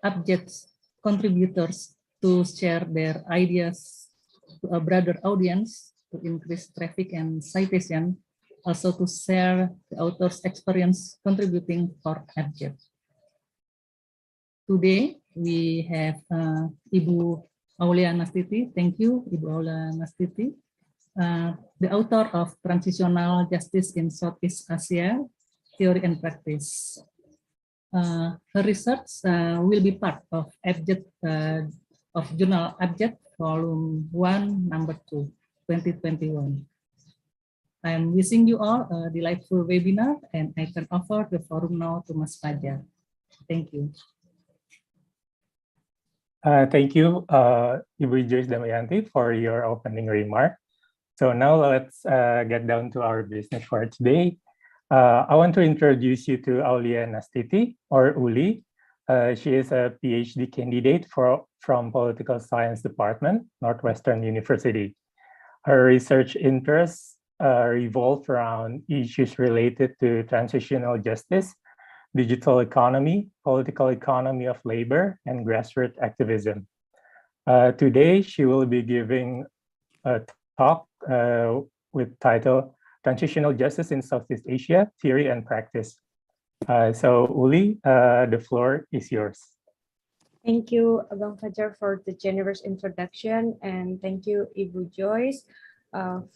APJED contributors to share their ideas to a broader audience to increase traffic and citation, also to share the author's experience contributing for APJED. Today, we have Ibu Aulia Nastiti. Thank you, Ibu Aulia Nastiti, the author of Transitional Justice in Southeast Asia, Theory and Practice. Her research will be part of APJED, of Journal APJED, Volume 1, Number 2, 2021. I'm wishing you all a delightful webinar, and I turn over the forum now to Mas Fajar. Thank you. Thank you, Ibu Joyce Damayanti, for your opening remark. So now let's get down to our business for today. I want to introduce you to Aulia Nastiti, or Uli. She is a Ph.D. candidate from Political Science Department, Northwestern University. Her research interests revolve around issues related to transitional justice, digital economy, political economy of labor, and grassroots activism. Today, she will be giving a talk with title Transitional Justice in Southeast Asia, Theory and Practice. So Uli, the floor is yours. Thank you, Abang Fajar, for the generous introduction, and thank you, Ibu Joyce,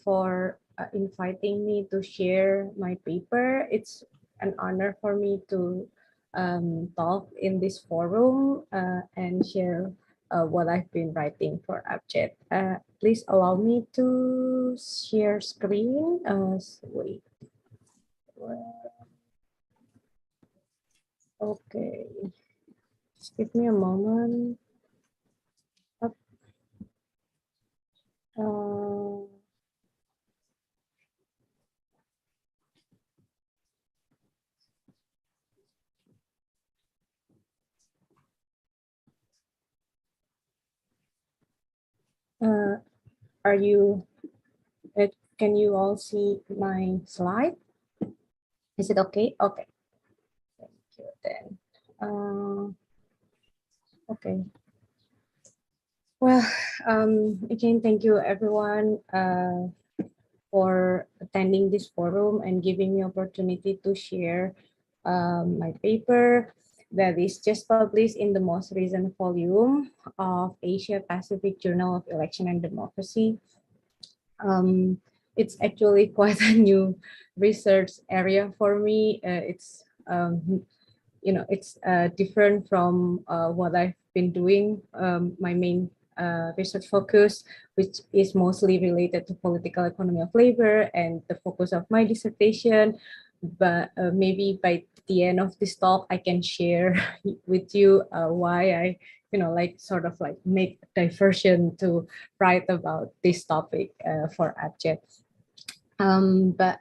for inviting me to share my paper. It's an honor for me to talk in this forum and share what I've been writing for APJED. Please allow me to share screen. Wait. Okay. Just give me a moment. Are you, can you all see my slide? Is it okay? Okay. Thank you then. Okay. Well, again, thank you everyone for attending this forum and giving me opportunity to share my paper that is just published in the most recent volume of Asia Pacific Journal of Election and Democracy. It's actually quite a new research area for me. It's it's different from what I've been doing. My main research focus, which is mostly related to political economy of labor and the focus of my dissertation. But maybe by the end of this talk, I can share with you why I, sort of make diversion to write about this topic for APJED. But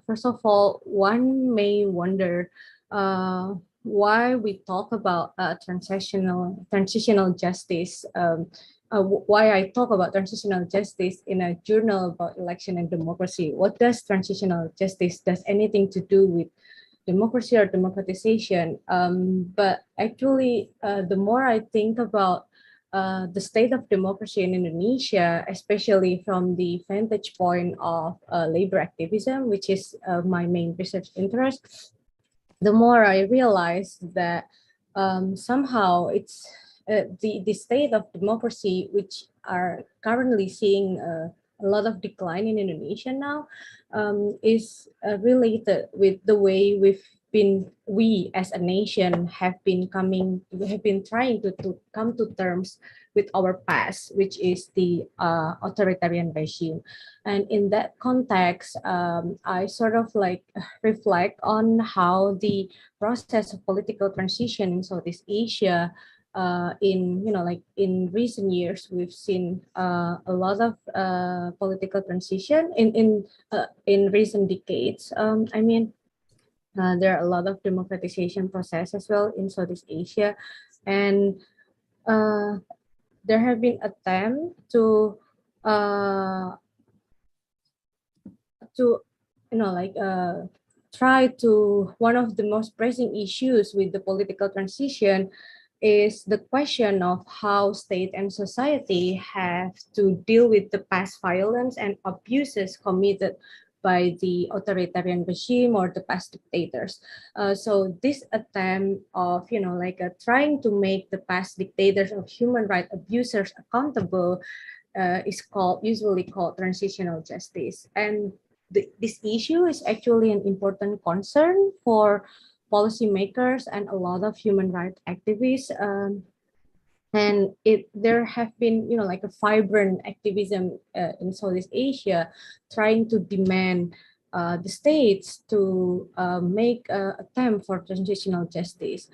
first of all, one may wonder why we talk about transitional justice. Why I talk about transitional justice in a journal about election and democracy. What does transitional justice does anything to do with democracy or democratization? But actually, the more I think about the state of democracy in Indonesia, especially from the vantage point of labor activism, which is my main research interest, the more I realize that somehow it's the state of democracy, which are currently seeing a lot of decline in Indonesia now, is related with the way we as a nation have been trying to come to terms with our past, which is the authoritarian regime. And in that context, I sort of reflect on how the process of political transition in Southeast Asia in recent years, we've seen a lot of political transition in recent decades. There are a lot of democratization process as well in Southeast Asia, and there have been attempts to try to, one of the most pressing issues with the political transition is the question of how state and society have to deal with the past violence and abuses committed by the authoritarian regime or the past dictators. So this attempt of, trying to make the past dictators or human rights abusers accountable is usually called transitional justice. And this issue is actually an important concern for policymakers and a lot of human rights activists. And there have been, like a vibrant activism in Southeast Asia, trying to demand the states to make an attempt for transitional justice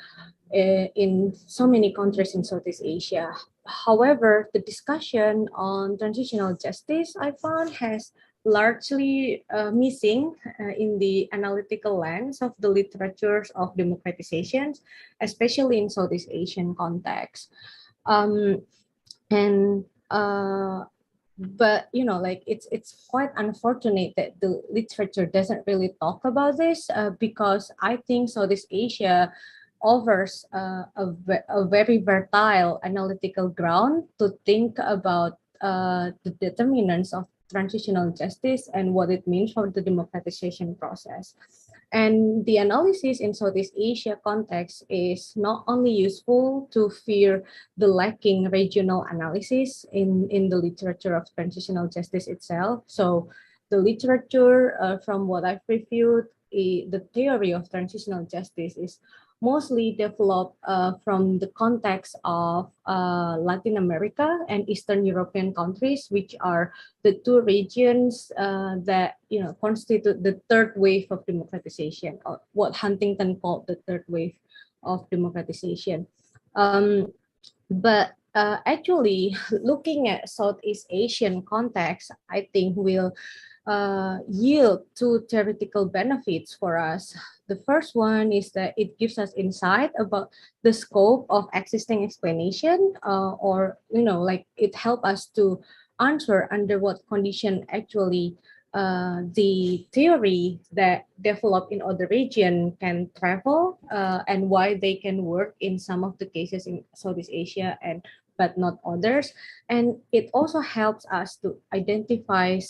in so many countries in Southeast Asia. However, the discussion on transitional justice, I found, has largely missing in the analytical lens of the literatures of democratizations, especially in Southeast Asian context. And but it's quite unfortunate that the literature doesn't really talk about this because I think Southeast Asia offers a very fertile analytical ground to think about the determinants of transitional justice and what it means for the democratization process. And the analysis in Southeast Asia context is not only useful to fear the lacking regional analysis in the literature of transitional justice itself. So the literature, from what I've reviewed, the theory of transitional justice is mostly developed from the context of Latin America and Eastern European countries, which are the two regions that constitute the third wave of democratization, or what Huntington called the third wave of democratization. But actually, looking at Southeast Asian context, I think will yield two theoretical benefits for us. The first one is that it gives us insight about the scope of existing explanation, or it helps us to answer under what condition actually the theory that develop in other region can travel, and why they can work in some of the cases in Southeast Asia but not others. And it also helps us to identify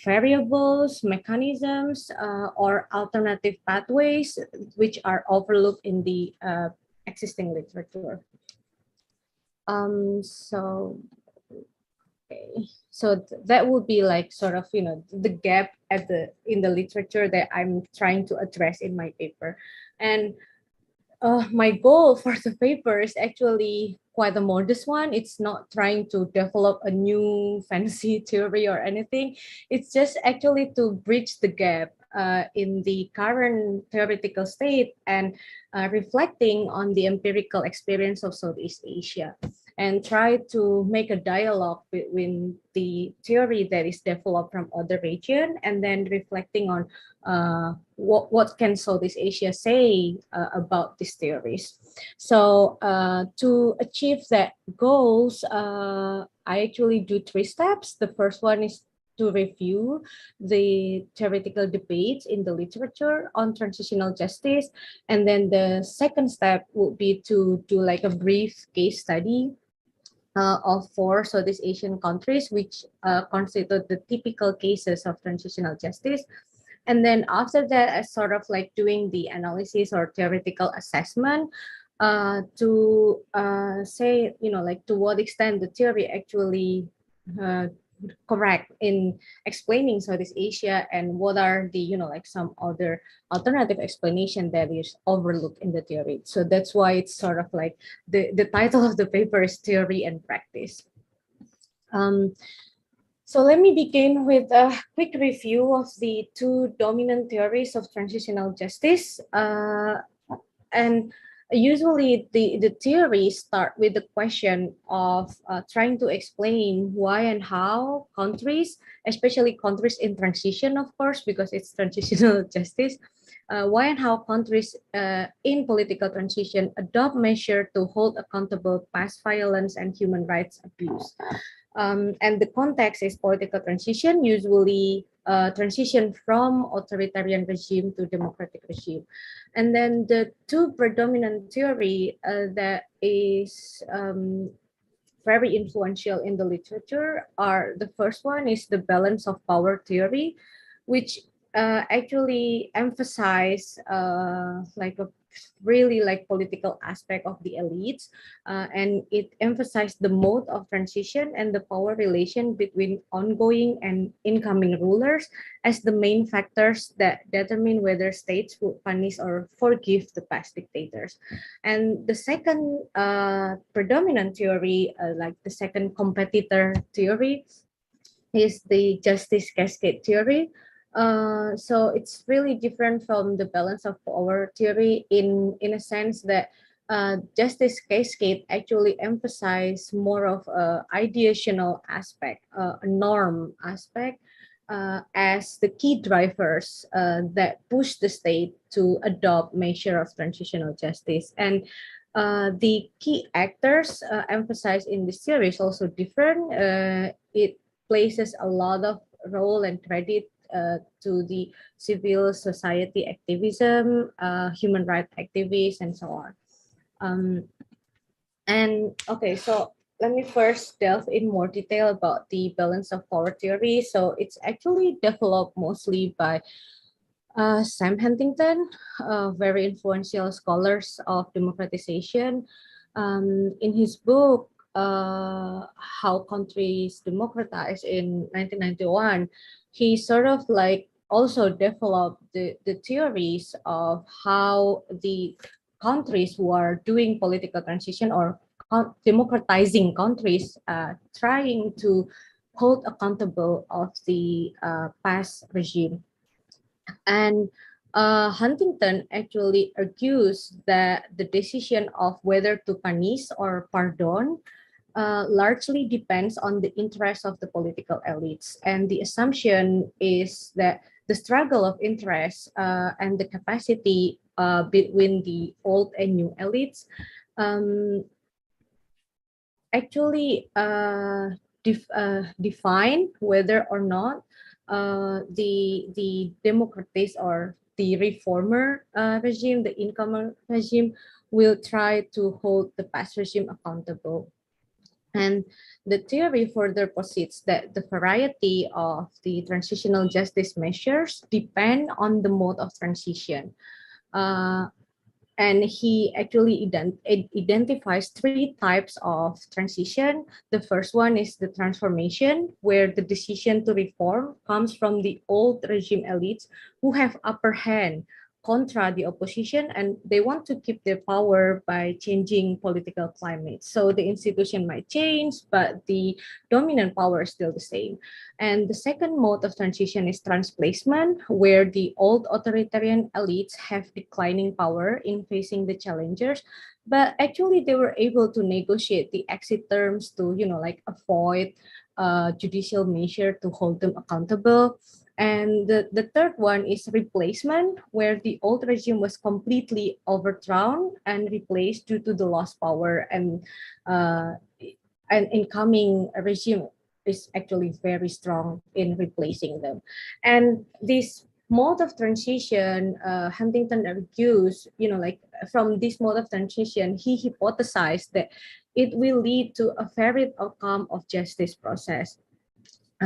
variables, mechanisms, or alternative pathways which are overlooked in the existing literature. So that would be like sort of the gap in the literature that I'm trying to address in my paper. And my goal for the paper is actually quite a modest one. It's not trying to develop a new fancy theory or anything. It's just actually to bridge the gap in the current theoretical state and reflecting on the empirical experience of Southeast Asia, and try to make a dialogue between the theory that is developed from other region, and then reflecting on what can Southeast Asia say about these theories. So to achieve that goals, I actually do 3 steps. The first one is to review the theoretical debates in the literature on transitional justice. And then the second step would be to do like a brief case study of 4 Southeast Asian countries, which constitute the typical cases of transitional justice. And then after that, I sort of like doing the analysis or theoretical assessment to say, to what extent the theory actually correct in explaining Southeast Asia, and what are the some other alternative explanation that is overlooked in the theory. So that's why it's sort of like the title of the paper is Theory and Practice. So let me begin with a quick review of the 2 dominant theories of transitional justice. And usually the theories start with the question of trying to explain why and how countries, especially countries in transition, of course, because it's transitional justice, why and how countries in political transition adopt measures to hold accountable past violence and human rights abuse. And the context is political transition, usually transition from authoritarian regime to democratic regime. And then the two predominant theory that is very influential in the literature are, the first one is the balance of power theory, which actually emphasize like a really like political aspect of the elites, and it emphasized the mode of transition and the power relation between ongoing and incoming rulers as the main factors that determine whether states will punish or forgive the past dictators. And the second predominant theory, like the second competitor theory, is the justice cascade theory. So it's really different from the balance of power theory in a sense that justice cascade actually emphasize more of a ideational aspect, a norm aspect, as the key drivers that push the state to adopt measure of transitional justice. And the key actors emphasized in this theory is also different. It places a lot of role and credit to the civil society activism, human rights activists, and so on. And okay, so let me first delve in more detail about the balance of power theory. So it's actually developed mostly by Sam Huntington, very influential scholars of democratization. In his book, How Countries Democratize in 1991, he sort of like also developed the theories of how the countries who are doing political transition or democratizing countries trying to hold accountable of the past regime. And Huntington actually argues that the decision of whether to punish or pardon largely depends on the interests of the political elites. And the assumption is that the struggle of interests and the capacity between the old and new elites actually define whether or not the democratist or the reformer regime, the incomer regime, will try to hold the past regime accountable. And the theory further posits that the variety of the transitional justice measures depend on the mode of transition. And he actually identifies three types of transition. The first one is the transformation, where the decision to reform comes from the old regime elites who have upper hand contra the opposition, and they want to keep their power by changing political climate. So the institution might change, but the dominant power is still the same. And the second mode of transition is transplacement, where the old authoritarian elites have declining power in facing the challengers, but actually they were able to negotiate the exit terms to, like avoid judicial measure to hold them accountable. And the third one is replacement, where the old regime was completely overthrown and replaced due to the lost power, and an incoming regime is actually very strong in replacing them. And this mode of transition, Huntington argues, like from this mode of transition, he hypothesized that it will lead to a varied outcome of justice process.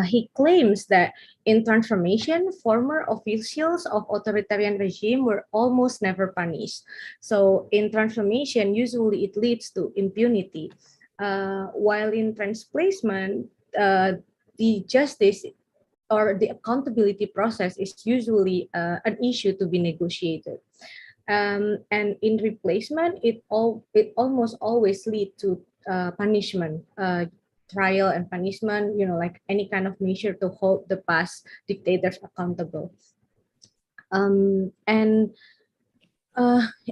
He claims that in transformation, former officials of authoritarian regime were almost never punished. So in transformation, usually it leads to impunity. While in transplacement, the justice or the accountability process is usually an issue to be negotiated. And in replacement, it almost always leads to punishment, trial and punishment, like any kind of measure to hold the past dictators accountable. And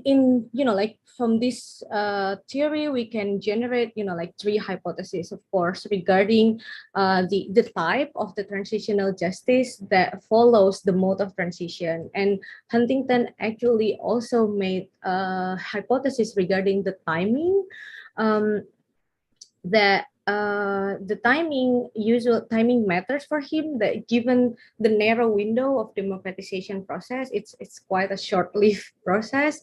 in, like from this theory, we can generate, like three hypotheses, of course, regarding the type of the transitional justice that follows the mode of transition. And Huntington actually also made a hypothesis regarding the timing, that the usual timing matters for him, that given the narrow window of democratization process, it's quite a short-lived process.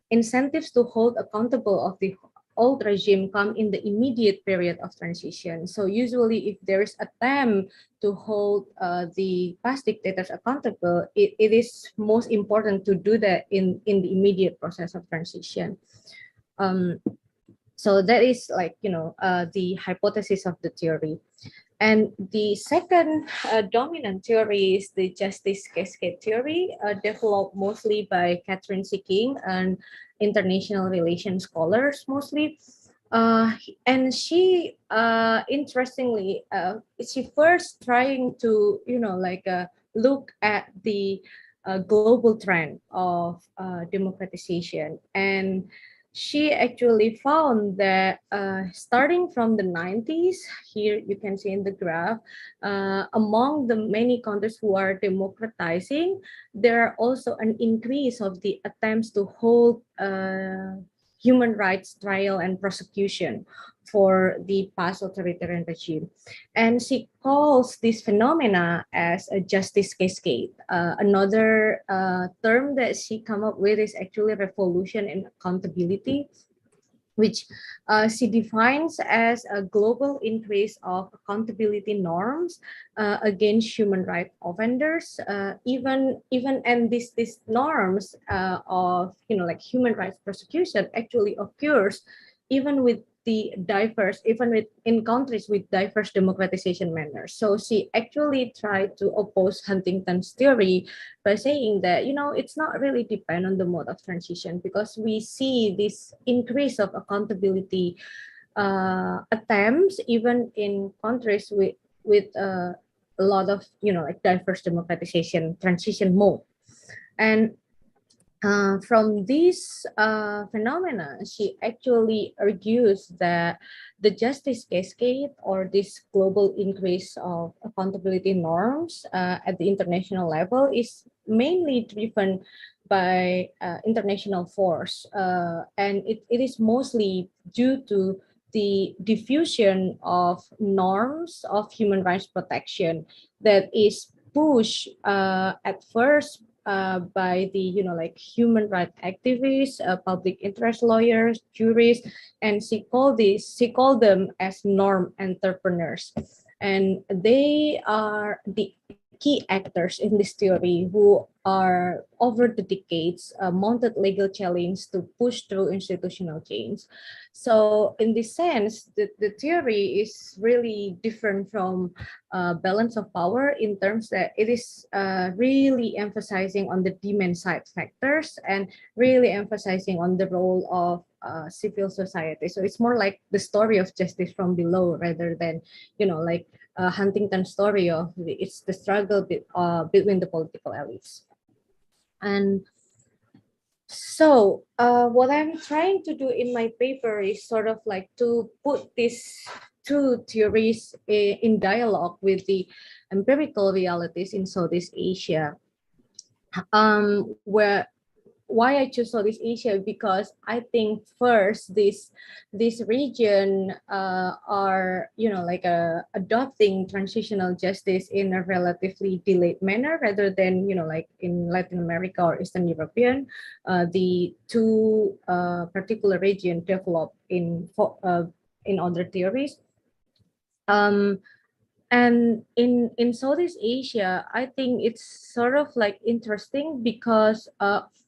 Incentives to hold accountable of the old regime come in the immediate period of transition. So usually if there is attempt to hold the past dictators accountable, it is most important to do that in the immediate process of transition. So that is like, the hypothesis of the theory. And the second dominant theory is the justice cascade theory, developed mostly by Catherine King and international relations scholars mostly. And she, interestingly, she first trying to, look at the global trend of democratization. And she actually found that starting from the 90s, here you can see in the graph, among the many countries who are democratizing, there are also an increase of the attempts to hold human rights trial and prosecution for the past authoritarian regime. And she calls this phenomena as a justice cascade. Another term that she come up with is actually revolution and accountability, which she defines as a global increase of accountability norms against human rights offenders. Even and these norms of like human rights prosecution actually occurs even with the diverse, even with in countries with diverse democratization manners. So she actually tried to oppose Huntington's theory by saying that, it's not really depend on the mode of transition, because we see this increase of accountability attempts even in countries with a lot of, like diverse democratization transition mode. And from this phenomena, she actually argues that the justice cascade, or this global increase of accountability norms at the international level, is mainly driven by international force. And it is mostly due to the diffusion of norms of human rights protection that is pushed at first by the like human rights activists, public interest lawyers, jurists, and she called them as norm entrepreneurs, and they are the key actors in this theory who are over the decades mounted legal challenge to push through institutional change. So in this sense, the theory is really different from balance of power in terms that it is really emphasizing on the demand side factors and really emphasizing on the role of civil society. So it's more like the story of justice from below rather than, like Huntington's story of it's the struggle between the political elites. And so what I'm trying to do in my paper is sort of like to put these two theories in dialogue with the empirical realities in Southeast Asia. Why I choose Southeast Asia, because I think first this region are adopting transitional justice in a relatively delayed manner rather than like in Latin America or Eastern European. The two particular region developed in other theories. And in Southeast Asia, I think it's sort of like interesting because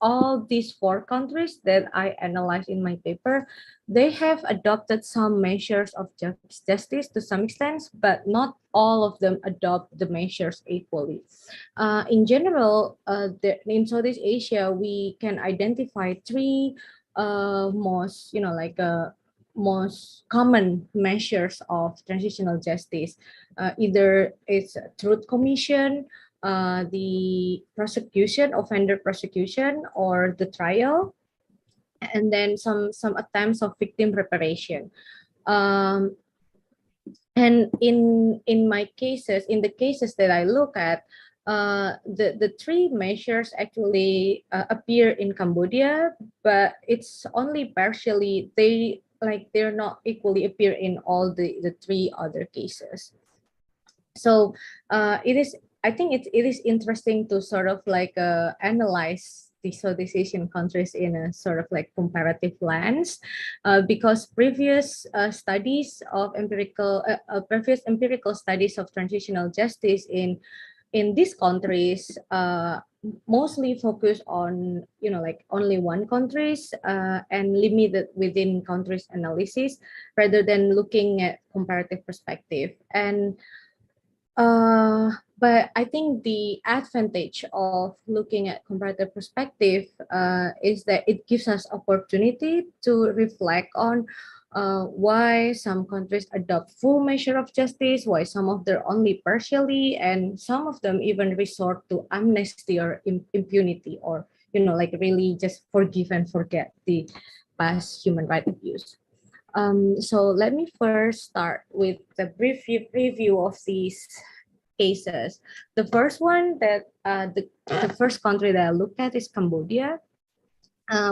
all these four countries that I analyzed in my paper, they have adopted some measures of justice to some extent, but not all of them adopt the measures equally. In general, in Southeast Asia, we can identify three most, most common measures of transitional justice. Either it's truth commission, the prosecution, offender prosecution, or the trial, and then some attempts of victim reparation. And in my cases, in the cases that I look at, the three measures actually appear in Cambodia, but it's only partially, like they're not equally appear in all the three other cases. So I think it is interesting to sort of like analyze the Southeast Asian countries in a sort of like comparative lens, because previous studies of previous empirical studies of transitional justice in these countries mostly focus on, you know, like only one countries and limited within countries analysis rather than looking at comparative perspective. And but I think the advantage of looking at comparative perspective is that it gives us opportunity to reflect on why some countries adopt full measure of justice, why some of them only partially, and some of them even resort to amnesty or impunity, or, you know, like really just forgive and forget the past human rights abuse. So let me first start with the brief review of these cases. The first one that the first country that I looked at is Cambodia,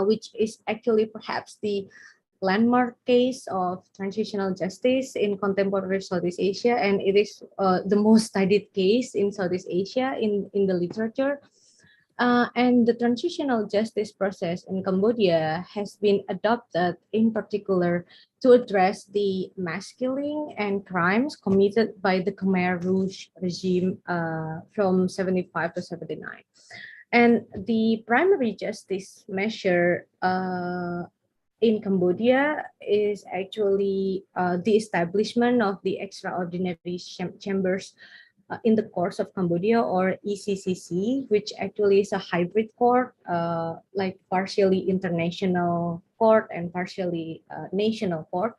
which is actually perhaps the landmark case of transitional justice in contemporary Southeast Asia, and it is the most studied case in Southeast Asia in the literature. And the transitional justice process in Cambodia has been adopted in particular to address the mass killing and crimes committed by the Khmer Rouge regime from 75 to 79. And the primary justice measure in Cambodia is actually the establishment of the extraordinary chambers in the courts of Cambodia, or ECCC, which actually is a hybrid court, like partially international court and partially national court,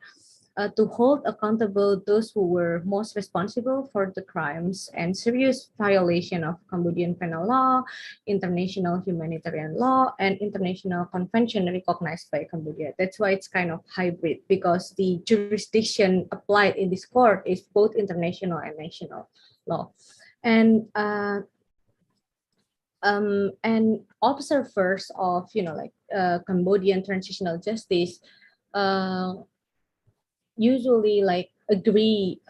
to hold accountable those who were most responsible for the crimes and serious violation of Cambodian penal law, international humanitarian law, and international convention recognized by Cambodia. That's why it's kind of hybrid, because the jurisdiction applied in this court is both international and national law. And observers of, you know, like Cambodian transitional justice usually like agree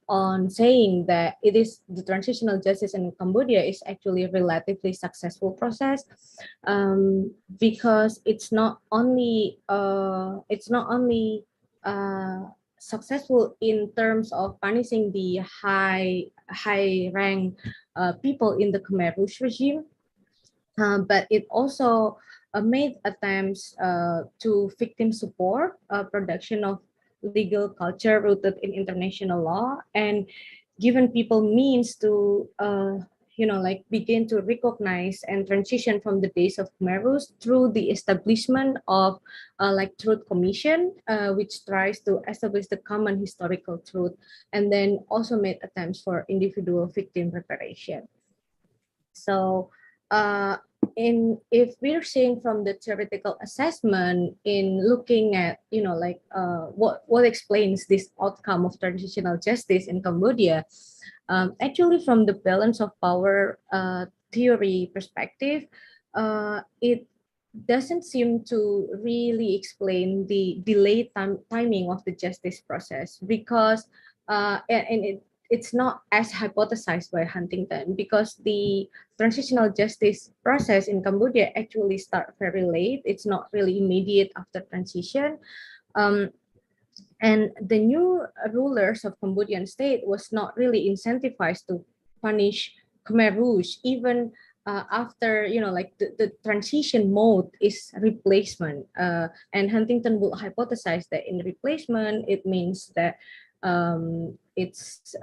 on saying that it is the transitional justice in Cambodia is actually a relatively successful process, because it's not only successful in terms of punishing the high rank people in the Khmer Rouge regime, but it also made attempts to victim support, production of legal culture rooted in international law, and given people means to you know, like begin to recognize and transition from the days of Khmer Rouge through the establishment of like Truth Commission, which tries to establish the common historical truth, and then also made attempts for individual victim reparation. So if we're seeing from the theoretical assessment in looking at, you know, like what explains this outcome of transitional justice in Cambodia, actually from the balance of power theory perspective, it doesn't seem to really explain the delayed timing of the justice process, because it's not as hypothesized by Huntington, because the transitional justice process in Cambodia actually start very late. It's not really immediate after transition. And the new rulers of Cambodian state was not really incentivized to punish Khmer Rouge, even after, you know, like the transition mode is replacement. And Huntington would hypothesize that in replacement, it means that it's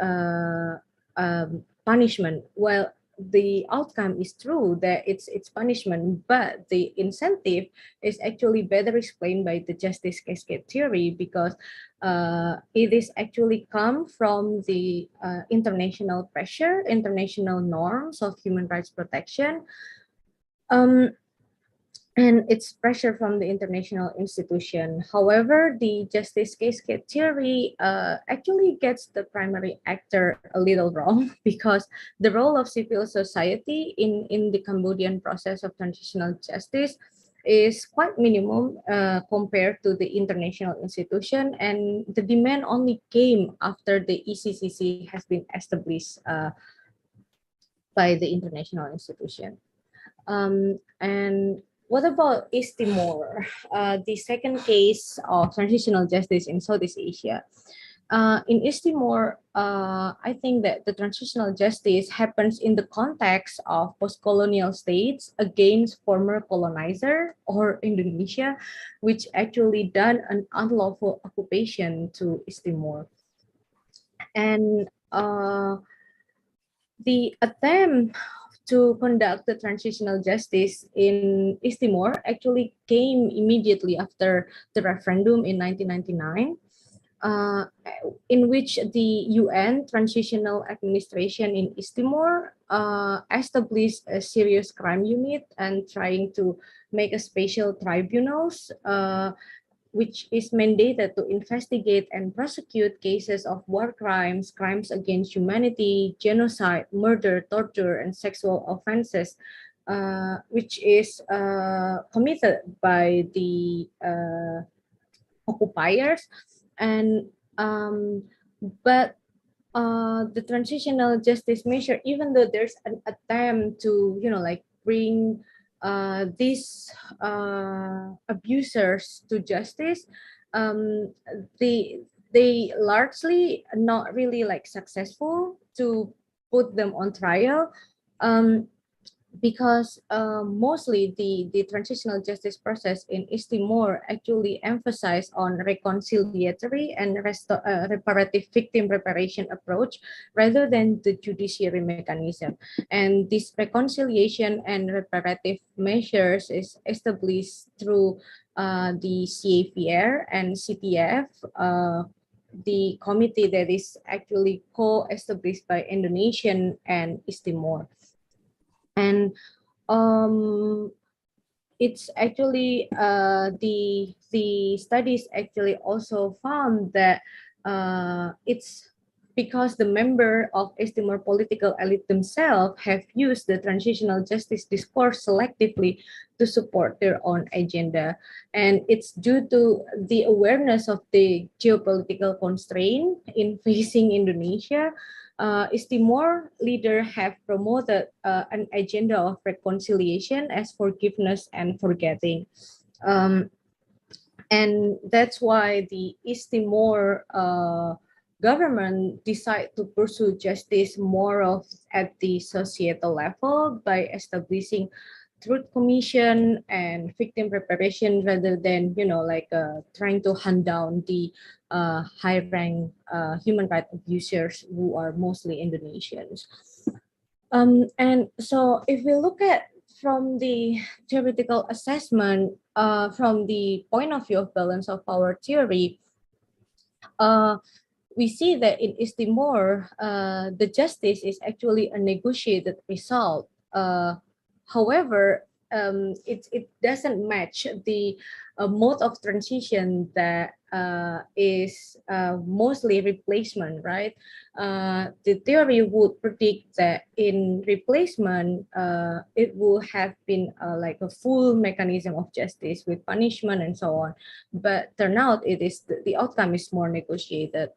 punishment. Well, the outcome is true that it's punishment, but the incentive is actually better explained by the justice cascade theory, because it is actually come from the international pressure, international norms of human rights protection, and it's pressure from the international institution. However, the justice cascade theory actually gets the primary actor a little wrong, because the role of civil society in the Cambodian process of transitional justice is quite minimum compared to the international institution, and the demand only came after the ECCC has been established by the international institution. And what about East Timor, the second case of transitional justice in Southeast Asia? In East Timor, I think that the transitional justice happens in the context of post-colonial states against former colonizer or Indonesia, which actually done an unlawful occupation to East Timor. And the attempt to conduct the transitional justice in East Timor actually came immediately after the referendum in 1999. In which the UN Transitional Administration in East Timor established a serious crime unit and trying to make a special tribunals, which is mandated to investigate and prosecute cases of war crimes, crimes against humanity, genocide, murder, torture, and sexual offenses, which is committed by the occupiers. And but the transitional justice measure, even though there's an attempt to like bring these abusers to justice, they largely not really like successful to put them on trial, because mostly the transitional justice process in East Timor actually emphasize on reconciliatory and reparative victim reparation approach rather than the judiciary mechanism. And this reconciliation and reparative measures is established through the CAVR and CTF, the committee that is actually co-established by Indonesian and East Timor. And it's actually the studies actually also found that it's because the member of East Timor political elite themselves have used the transitional justice discourse selectively to support their own agenda. And it's due to the awareness of the geopolitical constraint in facing Indonesia. East Timor leaders have promoted an agenda of reconciliation as forgiveness and forgetting. And that's why the East Timor government decided to pursue justice more of at the societal level by establishing truth commission and victim reparation rather than trying to hunt down the high-rank human rights abusers who are mostly Indonesians. And so if we look at from the theoretical assessment, from the point of view of balance of power theory, we see that in East Timor, the justice is actually a negotiated result. However, it doesn't match the mode of transition that is mostly replacement, right? The theory would predict that in replacement, it will have been like a full mechanism of justice with punishment and so on. But turn out the outcome is more negotiated.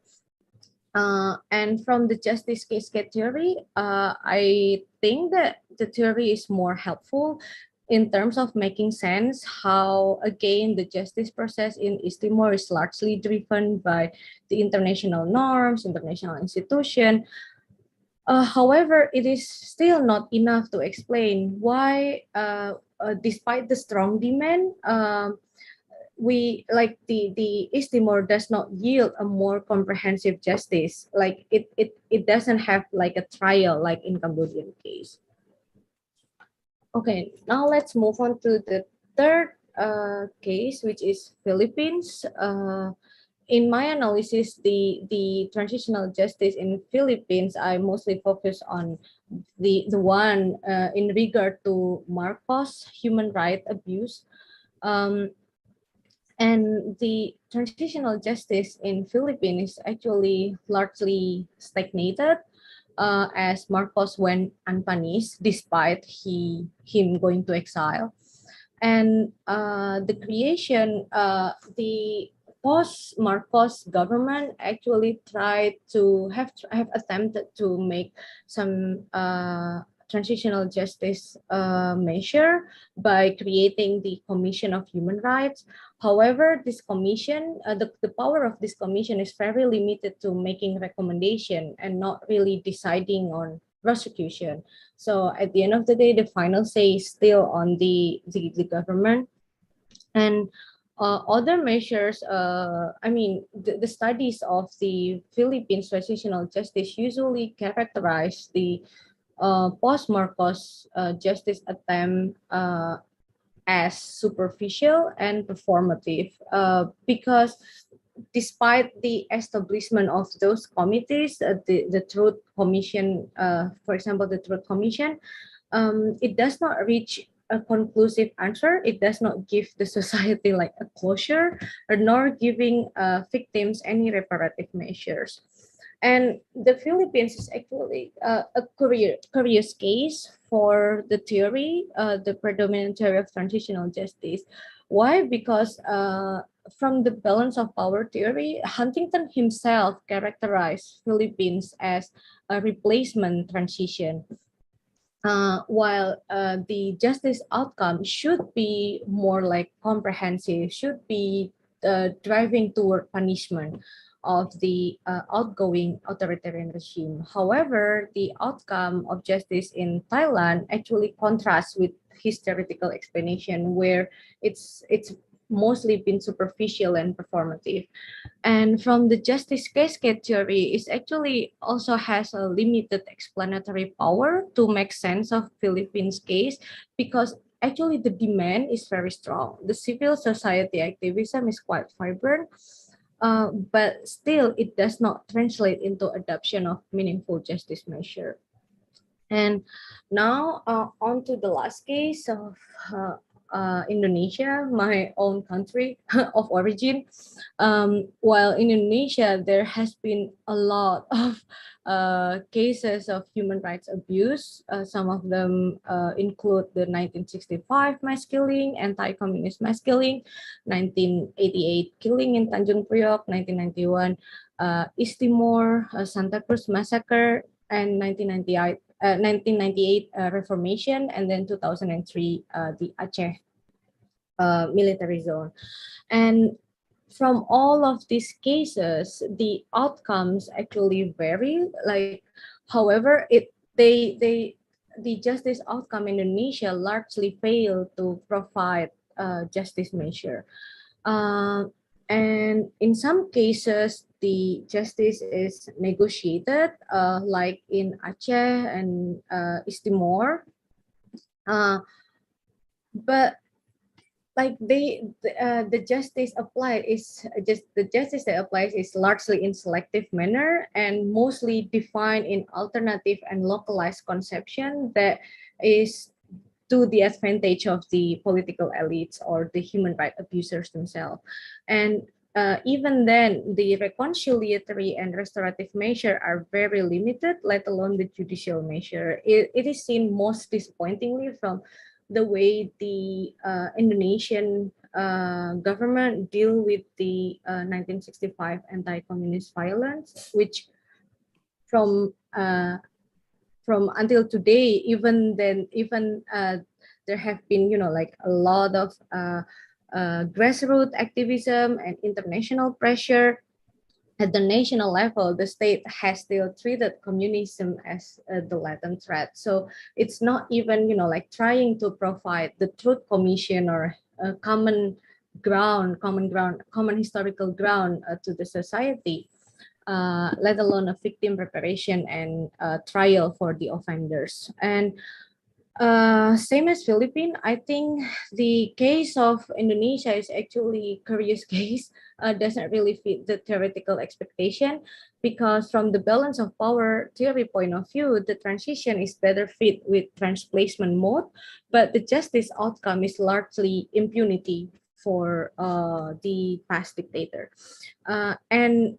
And from the justice cascade theory, I think that the theory is more helpful in terms of making sense how, again, the justice process in East Timor is largely driven by the international norms, international institution. However, it is still not enough to explain why, despite the strong demand, we like the East Timor does not yield a more comprehensive justice. Like it doesn't have like a trial like in Cambodian case. Okay, now let's move on to the third case, which is Philippines. In my analysis, the transitional justice in Philippines, I mostly focus on the one in regard to Marcos human rights abuse. And the transitional justice in Philippines is actually largely stagnated, as Marcos went unpunished despite him going to exile. And the creation, the post-Marcos government actually tried to have attempted to make some transitional justice measure by creating the Commission of Human Rights. However, this commission, the power of this commission is very limited to making recommendation and not really deciding on prosecution. So at the end of the day, the final say is still on the government. And other measures, I mean, the studies of the Philippines transitional justice usually characterize the post-Marcos justice attempt as superficial and performative, because despite the establishment of those committees, the Truth Commission, for example, the Truth Commission, it does not reach a conclusive answer. It does not give the society like a closure, or nor giving victims any reparative measures. And the Philippines is actually a curious case for the theory, the predominant theory of transitional justice. Why? Because from the balance of power theory, Huntington himself characterized Philippines as a replacement transition. While the justice outcome should be more like comprehensive, should be driving toward punishment of the outgoing authoritarian regime. However, the outcome of justice in Thailand actually contrasts with his theoretical explanation, where it's mostly been superficial and performative. And from the justice cascade theory, it actually also has a limited explanatory power to make sense of Philippines case, because actually the demand is very strong. The civil society activism is quite vibrant, but still it does not translate into adoption of meaningful justice measure. And now on to the last case of Indonesia, my own country of origin. While in Indonesia, there has been a lot of cases of human rights abuse. Some of them include the 1965 mass killing, anti-communist mass killing, 1988 killing in Tanjung Priok, 1991 East Timor, Santa Cruz massacre, and 1998 Reformation, and then 2003 the Aceh military zone. And from all of these cases, the outcomes actually vary. Like, however, the justice outcome in Indonesia largely failed to provide justice measure. And in some cases, the justice is negotiated, like in Aceh and East Timor. But like the justice applied is just the justice that applies is largely in selective manner and mostly defined in alternative and localized conception that is to the advantage of the political elites or the human rights abusers themselves. And even then, the reconciliatory and restorative measure are very limited, let alone the judicial measure. It is seen most disappointingly from the way the Indonesian government deal with the 1965 anti-communist violence, which from until today, even then, there have been, like a lot of grassroots activism and international pressure. At the national level, the state has still treated communism as the latent threat. So it's not even, like trying to provide the Truth Commission or a common historical ground to the society. Let alone a victim reparation and trial for the offenders. And same as Philippines, I think the case of Indonesia is actually curious case. Doesn't really fit the theoretical expectation, because from the balance of power theory point of view, the transition is better fit with transplacement mode, but the justice outcome is largely impunity for the past dictator. And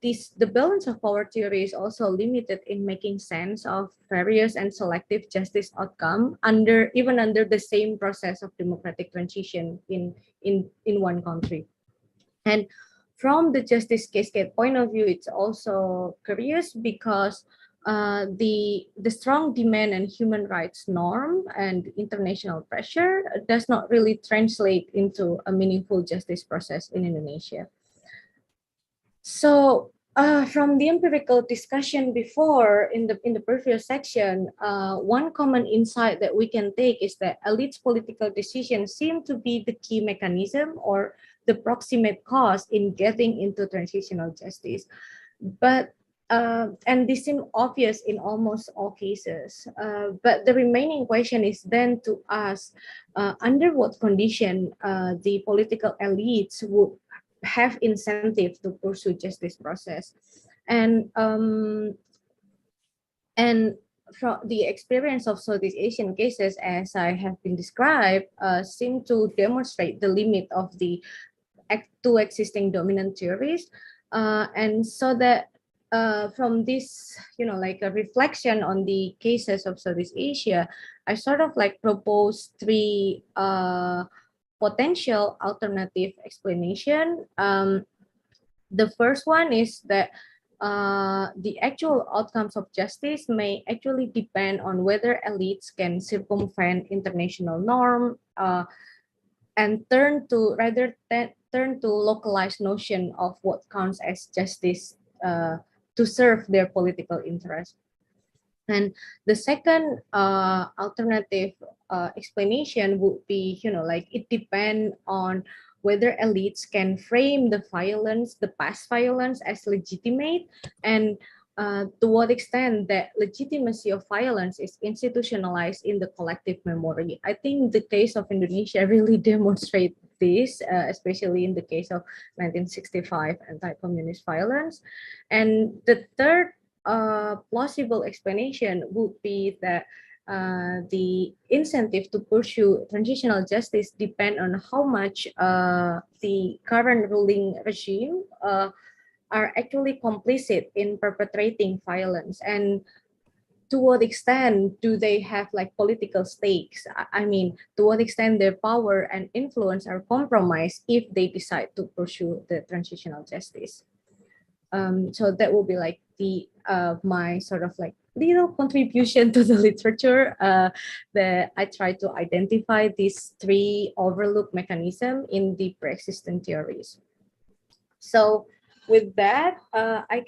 the balance of power theory is also limited in making sense of various and selective justice outcome even under the same process of democratic transition in one country. And from the justice cascade point of view, it's also curious because the strong demand and human rights norm and international pressure does not really translate into a meaningful justice process in Indonesia. So from the empirical discussion before in the previous section, one common insight that we can take is that elites' political decisions seem to be the key mechanism or the proximate cause in getting into transitional justice. But and this seems obvious in almost all cases. But the remaining question is then to ask, under what condition the political elites would have incentive to pursue justice process. And from the experience of Southeast Asian cases, as I have been described, seem to demonstrate the limit of the two existing dominant theories. And so that from this, like a reflection on the cases of Southeast Asia, I sort of like propose three potential alternative explanation. The first one is that the actual outcomes of justice may actually depend on whether elites can circumvent international norm and turn to localized notion of what counts as justice to serve their political interest. And the second alternative explanation would be, like it depends on whether elites can frame the past violence as legitimate, and to what extent that legitimacy of violence is institutionalized in the collective memory. I think the case of Indonesia really demonstrates this, especially in the case of 1965 anti-communist violence. And the third plausible explanation would be that the incentive to pursue transitional justice depend on how much the current ruling regime are actually complicit in perpetrating violence, and to what extent do they have like political stakes? I mean, to what extent their power and influence are compromised if they decide to pursue the transitional justice. So that will be like the my sort of like little contribution to the literature that I try to identify these three overlooked mechanisms in the pre-existent theories. So with that, I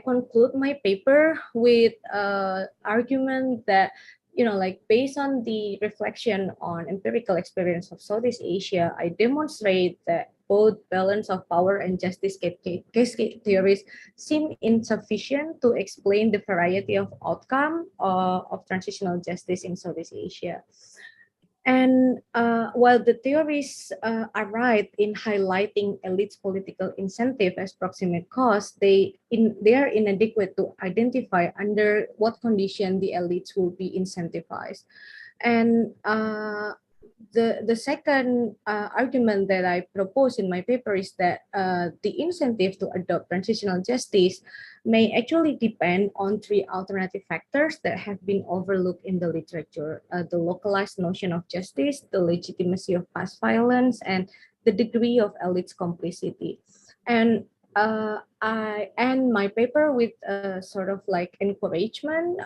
conclude my paper with argument that, like based on the reflection on empirical experience of Southeast Asia, I demonstrate that both balance of power and justice cascade theories seem insufficient to explain the variety of outcome of transitional justice in Southeast Asia. And while the theories are right in highlighting elites' political incentive as proximate cause, they are inadequate to identify under what condition the elites will be incentivized. And the second argument that I propose in my paper is that the incentive to adopt transitional justice may actually depend on three alternative factors that have been overlooked in the literature: the localized notion of justice, the legitimacy of past violence, and the degree of elites' complicity. And I end my paper with sort of like encouragement,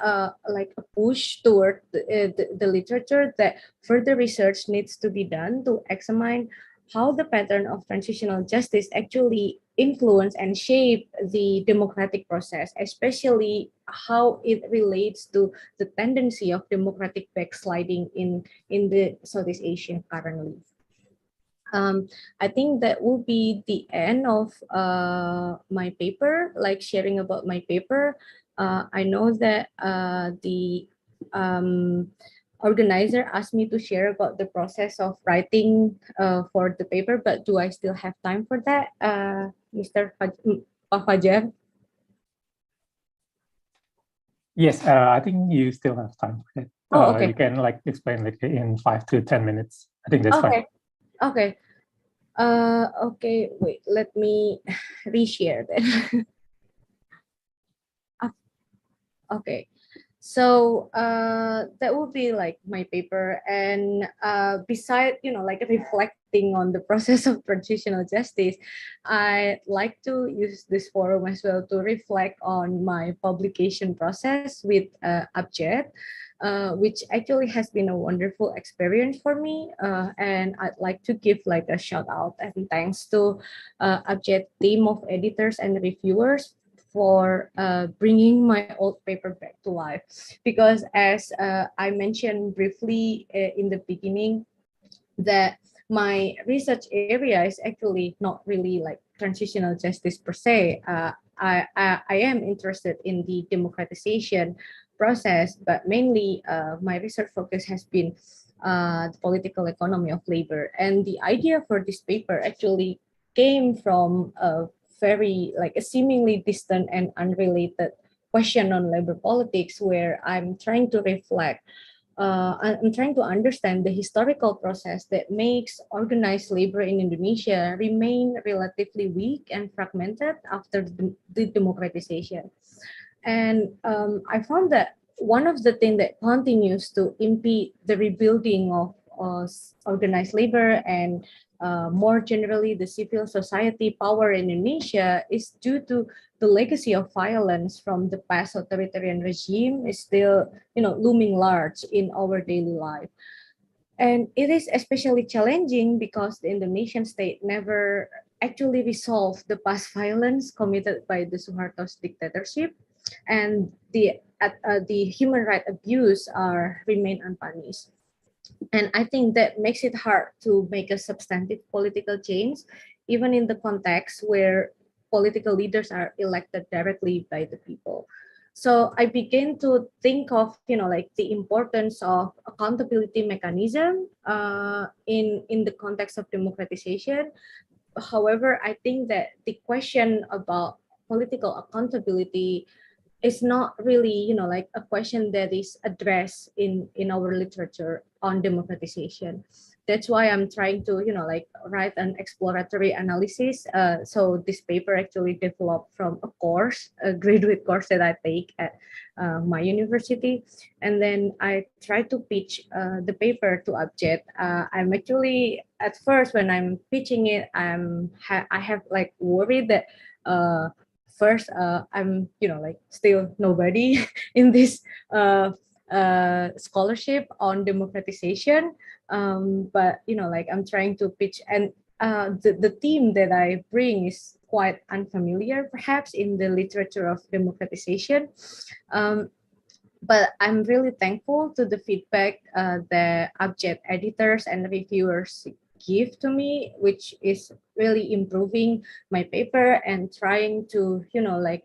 like a push toward the literature that further research needs to be done to examine how the pattern of transitional justice actually influence and shape the democratic process, especially how it relates to the tendency of democratic backsliding in the Southeast Asia currently. I think that will be the end of my paper, like sharing about my paper. I know that the organizer asked me to share about the process of writing for the paper, but do I still have time for that, Mr. Fajar? Yes, I think you still have time for it. Oh, okay. You can like explain like in 5 to 10 minutes. I think that's fine. Okay. Okay, wait, let me reshare that. Okay, so that would be like my paper, and beside like reflecting on the process of transitional justice, I like to use this forum as well to reflect on my publication process with APJED, which actually has been a wonderful experience for me, and I'd like to give like a shout out and thanks to APJED team of editors and reviewers for bringing my old paper back to life, because as I mentioned briefly in the beginning, that my research area is actually not really like transitional justice per se. I am interested in the democratization process, but mainly my research focus has been the political economy of labor. And the idea for this paper actually came from a very like a seemingly distant and unrelated question on labor politics, where I'm trying to reflect I'm trying to understand the historical process that makes organized labor in Indonesia remain relatively weak and fragmented after the democratization. And I found that one of the things that continues to impede the rebuilding of organized labor and more generally the civil society power in Indonesia is due to the legacy of violence from the past authoritarian regime is still looming large in our daily life. And it is especially challenging because the Indonesian state never actually resolved the past violence committed by the Suharto's dictatorship, and the human right abuse are remain unpunished. And I think that makes it hard to make a substantive political change, even in the context where political leaders are elected directly by the people. So I began to think of, like the importance of accountability mechanism in the context of democratization. However, I think that the question about political accountability is not really like a question that is addressed in our literature on democratization. That's why I'm trying to like write an exploratory analysis. So this paper actually developed from a graduate course that I take at my university, and then I try to pitch the paper to APJED. I'm actually at first when I'm pitching it, I have like worried that first I'm like still nobody in this scholarship on democratization, but like I'm trying to pitch, and the theme that I bring is quite unfamiliar perhaps in the literature of democratization, but I'm really thankful to the feedback that APJED editors and reviewers give to me, which is really improving my paper and trying to, like,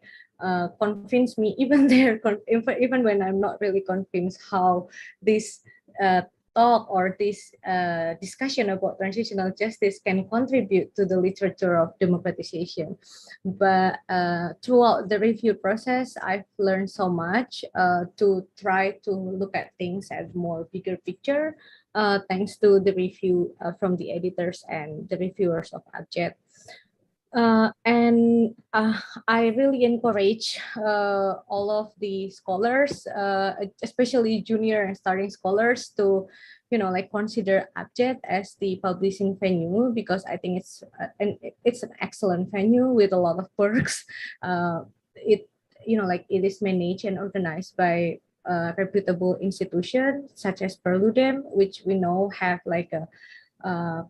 convince me, even there, even when I'm not really convinced how this talk or this discussion about transitional justice can contribute to the literature of democratization. But throughout the review process, I've learned so much to try to look at things as more bigger picture, thanks to the review from the editors and the reviewers of APJED. And I really encourage all of the scholars, especially junior and starting scholars, to like consider APJED as the publishing venue, because I think it's an excellent venue with a lot of perks. It like it is managed and organized by reputable institutions such as Perludem, which we know have like a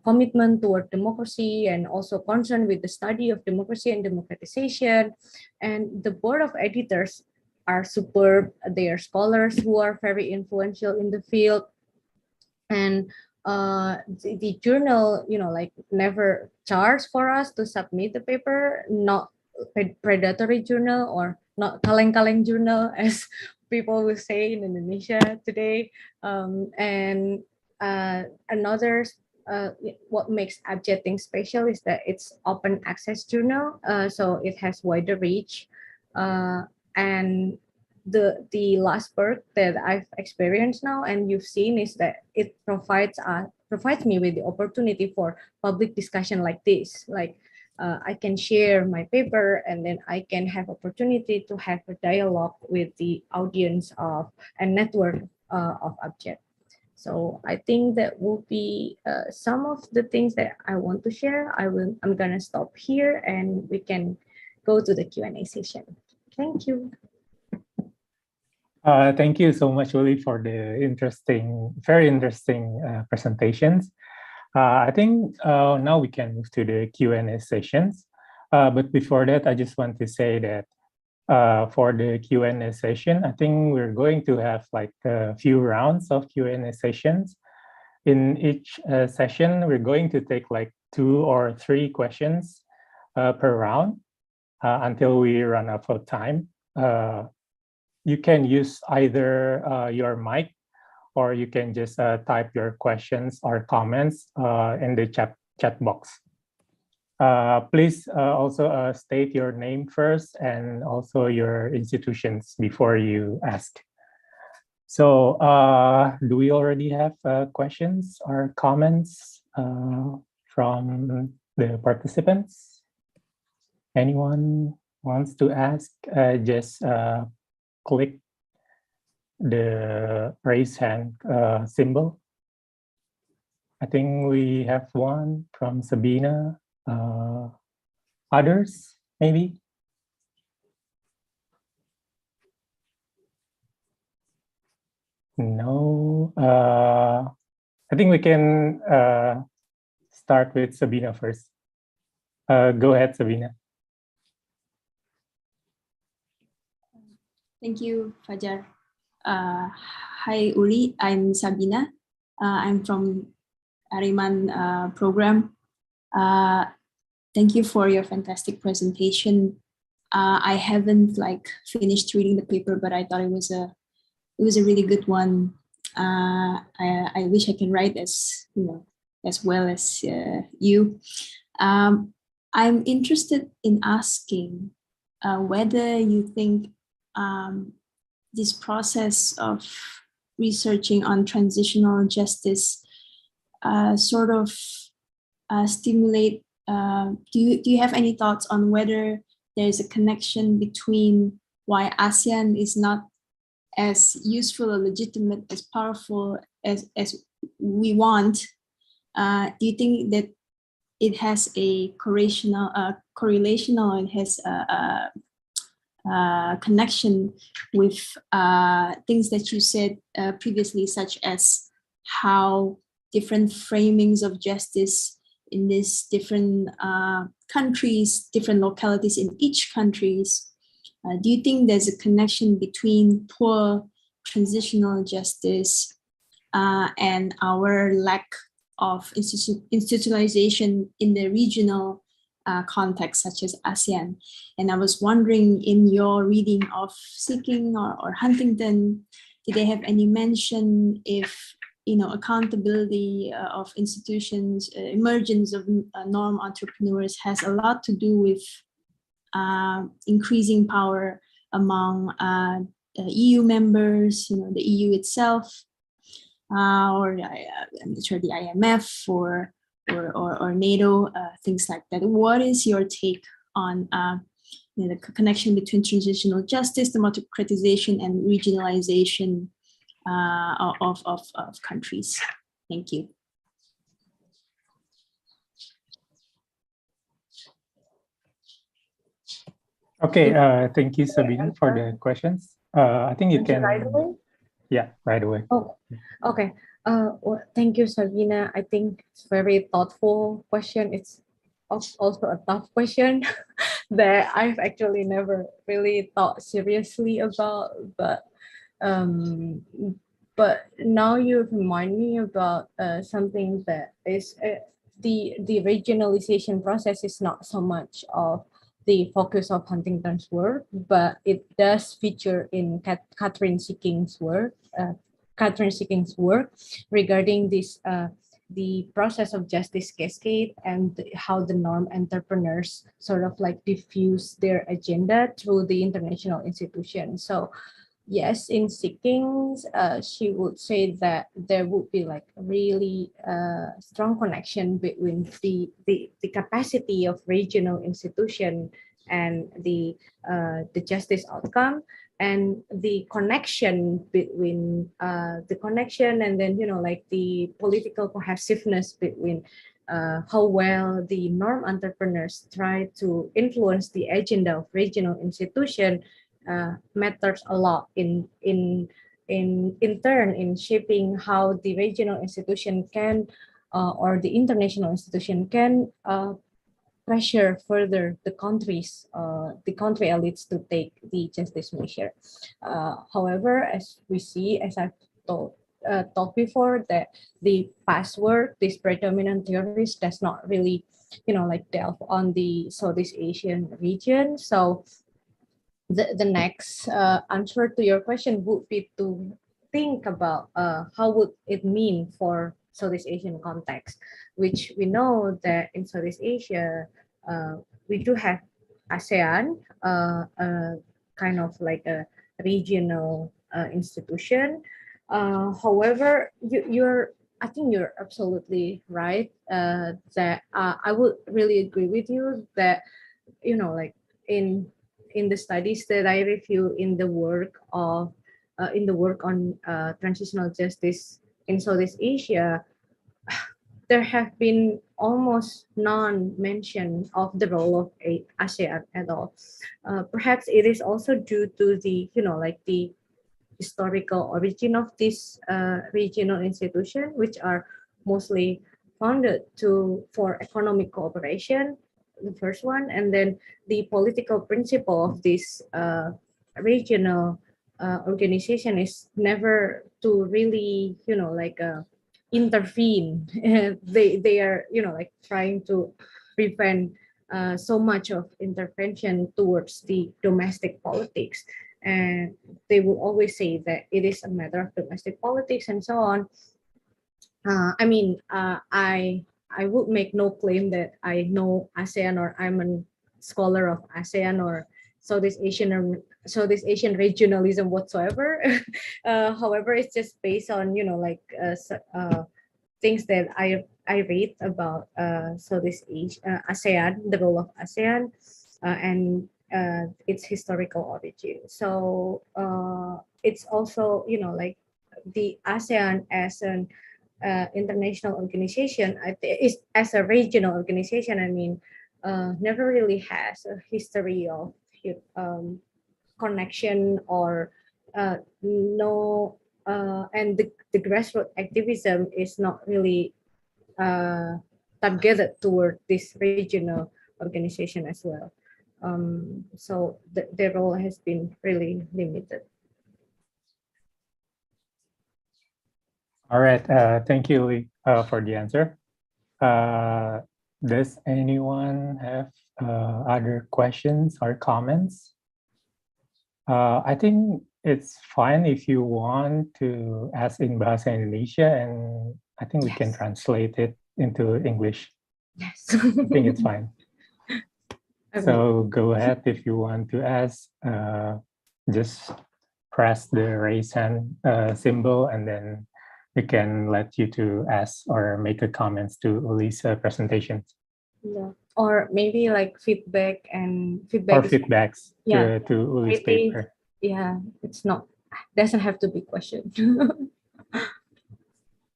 commitment toward democracy and also concern with the study of democracy and democratization. And the board of editors are superb. They are scholars who are very influential in the field. And the journal, like never charged for us to submit the paper, not predatory journal or not kaleng-kaleng journal, as people will say in Indonesia today. And another what makes APJED thing special is that it's open access journal, so it has wider reach, and the last perk that I've experienced now and you've seen is that it provides me with the opportunity for public discussion like this. Like I can share my paper and then I can have opportunity to have a dialogue with the audience of and network of APJED. So I think that will be some of the things that I want to share. I'm gonna stop here and we can go to the Q&A session. Thank you. Thank you so much, Uli, for the very interesting presentations. I think now we can move to the Q&A sessions. But before that, I just want to say that for the Q&A session, I think we're going to have like a few rounds of Q&A sessions. In each session, we're going to take like 2 or 3 questions per round until we run out of time. You can use either your mic or you can just type your questions or comments in the chat box. Please also state your name first and also your institutions before you ask. So do we already have questions or comments from the participants? Anyone wants to ask? Just click the raise hand symbol. I think we have one from Sabina. Others, maybe? No. I think we can start with Sabina first. Go ahead, Sabina. Thank you, Fajar. Hi, Uli. I'm Sabina. I'm from Ariman program. Thank you for your fantastic presentation. I haven't finished reading the paper, but I thought it was a really good one. I wish I can write as well as you. I'm interested in asking whether you think this process of researching on transitional justice sort of stimulate. Do you have any thoughts on whether there's a connection between why ASEAN is not as useful or legitimate, as powerful as we want? Do you think that it has a correlational, it has a connection with things that you said previously, such as how different framings of justice in these different countries, different localities in each countries? Do you think there's a connection between poor transitional justice and our lack of institutionalization in the regional context, such as ASEAN? And I was wondering, in your reading of Seeking or Huntington, did they have any mention if accountability of institutions, emergence of norm entrepreneurs has a lot to do with increasing power among EU members, the EU itself, or I'm sure the IMF or NATO, things like that. What is your take on the connection between transitional justice, democratization, and regionalization of countries? Thank you. Okay, thank you, Sabina, for the questions. I think you can. Right away? Yeah, right away. Oh, okay. Well, thank you, Sabina. I think it's a very thoughtful question. It's also a tough question that I've actually never really thought seriously about. But now you remind me about something that is the regionalization process is not so much of the focus of Huntington's work, but it does feature in Catherine Seeking's work. Regarding this, the process of justice cascade and how the norm entrepreneurs sort of diffuse their agenda through the international institution. So yes, in seeking, she would say that there would be like a really strong connection between the capacity of regional institution and the justice outcome, and the connection between the connection, and then like the political cohesiveness between how well the norm entrepreneurs try to influence the agenda of regional institution matters a lot in turn in shaping how the regional institution can or the international institution can pressure further the country elites to take the justice measure. However, as we see, as I've talked before, that the past work, this predominant theories does not really, like delve on the Southeast Asian region. So the next answer to your question would be to think about how would it mean for Southeast Asian context, which we know that in Southeast Asia, we do have ASEAN, kind of like a regional institution. However, I think you're absolutely right that I would really agree with you that, like in the studies that I review in the work on transitional justice in Southeast Asia, there have been almost none mention of the role of ASEAN at all. Perhaps it is also due to the like the historical origin of this regional institution, which are mostly founded for economic cooperation, the first one, and then the political principle of this regional organization is never to really like intervene. They are like trying to prevent so much of intervention towards the domestic politics, and they will always say that it is a matter of domestic politics and so on. I would make no claim that I know ASEAN or I'm a scholar of ASEAN or Southeast Asian regionalism whatsoever. However, it's just based on like things that I read about Southeast Asia, ASEAN, the role of ASEAN, and its historical origin. So it's also like the ASEAN as an international organization, is as a regional organization. I mean, never really has a history of connection or no, and the grassroots activism is not really targeted toward this regional organization as well. So their role has been really limited. All right. Thank you, Lee, for the answer. Does anyone have other questions or comments? I think it's fine if you want to ask in Bahasa Indonesia, and I think we can translate it into English. Yes. I think it's fine. So go ahead if you want to ask. Just press the raise hand symbol, and then we can let you to ask or make a comments to Uli's presentation. Yeah. Or maybe like feedback or feedbacks to Uli's paper. Yeah, it's not, doesn't have to be questioned.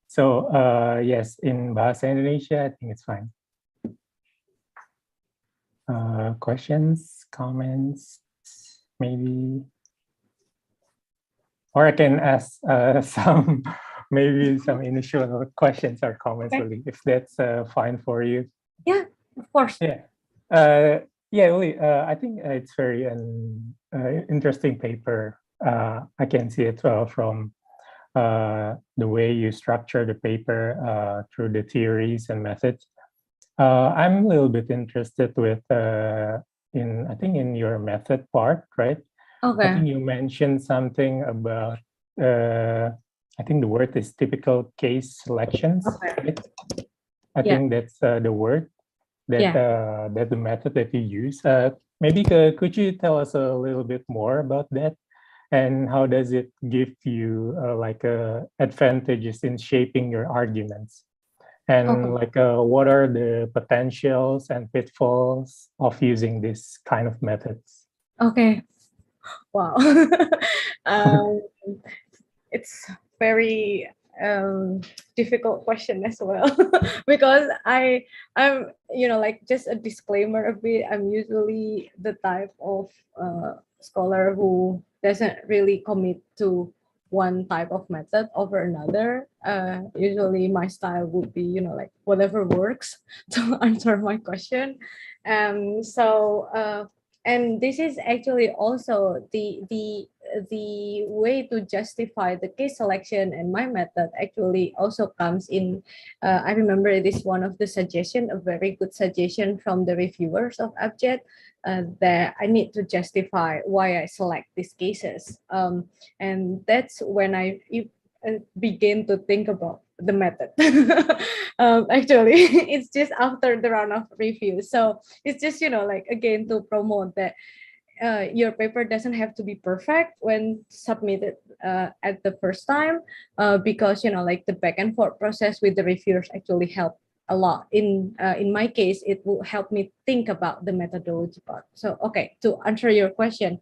So yes, in Bahasa Indonesia, I think it's fine. Questions, comments, maybe, or I can ask some initial questions or comments, Uli, if that's fine for you. Yeah, of course. Yeah. Uli, I think it's very interesting paper. I can see it from the way you structure the paper through the theories and methods. I'm a little bit interested with in your method part, right? Okay. I think you mentioned something about I think the word is typical case selections. Okay. Right? I think that's the word that that the method that you use. Maybe could you tell us a little bit more about that? and how does it give you like advantages in shaping your arguments? And like what are the potentials and pitfalls of using this kind of methods? Okay. Wow. It's very difficult question as well because I'm like just a disclaimer a bit. I'm usually the type of scholar who doesn't really commit to one type of method over another. Usually my style would be like whatever works to answer my question. And this is actually also the way to justify the case selection, and my method actually also comes in. I remember it is one of the suggestion, a very good suggestion from the reviewers of APJED, that I need to justify why I select these cases. And that's when I begin to think about the method. Actually, it's just after the round of review. So it's just, like again, to promote that your paper doesn't have to be perfect when submitted at the first time, because like the back and forth process with the reviewers actually help a lot. In my case, it will help me think about the methodology part. So okay, to answer your question,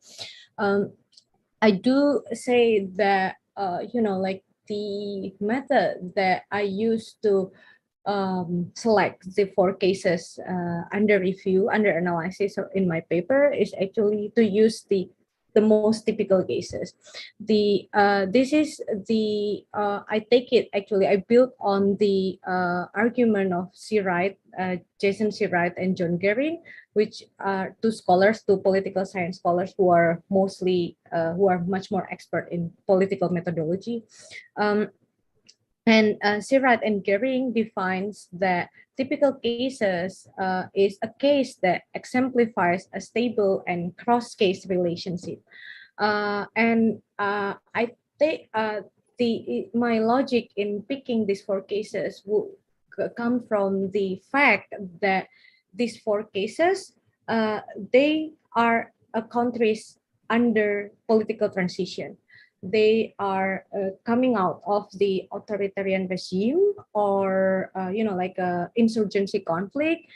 I do say that like the method that I use to select the 4 cases under review, under analysis, or in my paper is actually to use the most typical cases. This is the I take it actually I built on the argument of Wright, Jason C. Wright and John Gehring, which are two political science scholars who are mostly who are much more expert in political methodology. And Sirat and Gehring defines that typical cases is a case that exemplifies a stable and cross-case relationship. And I think my logic in picking these 4 cases would come from the fact that these 4 cases, they are countries under political transition. They are coming out of the authoritarian regime, or like a insurgency conflict,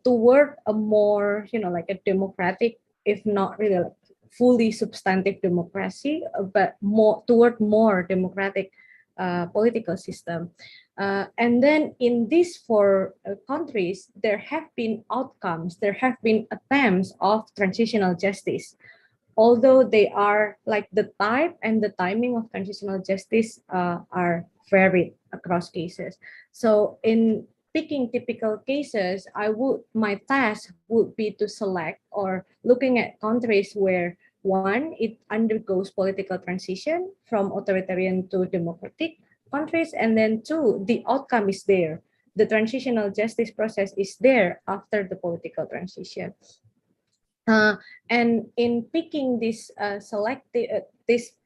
toward a more like a democratic, if not really like fully substantive democracy, but more toward more democratic political system. And then in these 4 countries, there have been outcomes, there have been attempts of transitional justice, although they are like the type and the timing of transitional justice are varied across cases. So in picking typical cases, my task would be to select, or looking at countries where, one, it undergoes political transition from authoritarian to democratic countries, and then 2, the outcome is there. The transitional justice process is there after the political transition. And in picking these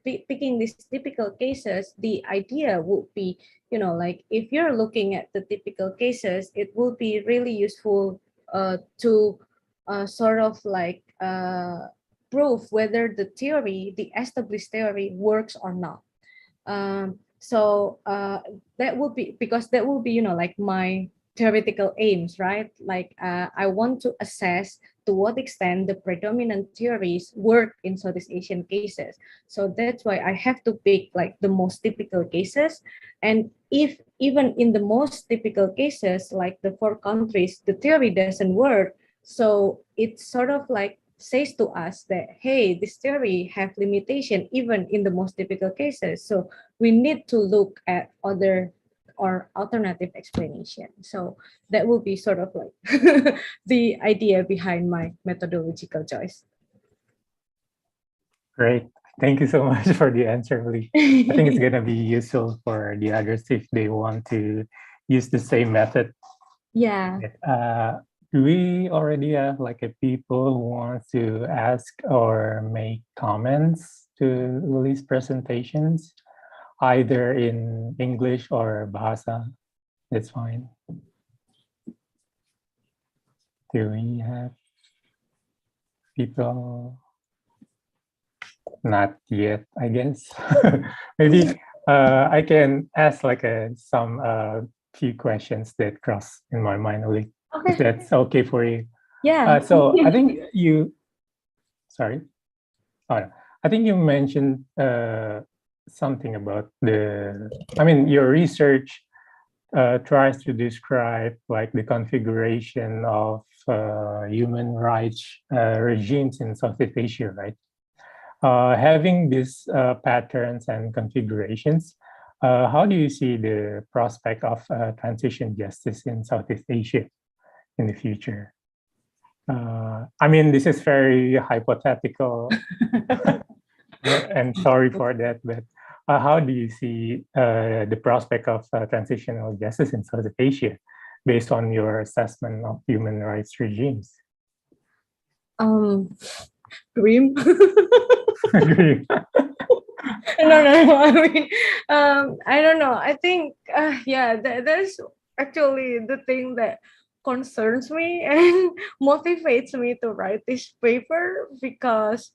picking these typical cases, the idea would be, like if you're looking at the typical cases, it would be really useful to sort of like prove whether the established theory works or not. So that would be, because that will be, like my theoretical aims, right? Like I want to assess to what extent the predominant theories work in Southeast Asian cases. So that's why I have to pick like the most typical cases. And if even in the most typical cases, like the 4 countries, the theory doesn't work, so it's sort of like says to us that, hey, this theory have limitation even in the most typical cases. So we need to look at other or alternative explanation. So that will be sort of like the idea behind my methodological choice. Great. Thank you so much for the answer, Lee. I think it's going to be useful for the others if they want to use the same method. Yeah. Do we already have like a people who want to ask or make comments to Lee's presentations, either in English or Bahasa? That's fine. Do we have people? not yet, I guess. Maybe I can ask like some few questions that cross in my mind, Uli, if that's okay for you. Yeah. So I think you, sorry. Oh, no. I think you mentioned something about your research tries to describe like the configuration of human rights regimes in Southeast Asia, right? Having these patterns and configurations, how do you see the prospect of transition justice in Southeast Asia in the future? I mean, this is very hypothetical, and sorry for that, but how do you see the prospect of transitional justice in Southeast Asia based on your assessment of human rights regimes? Dream. Agree. No. I mean, I don't know. I think, yeah, there's actually the thing that concerns me and motivates me to write this paper because,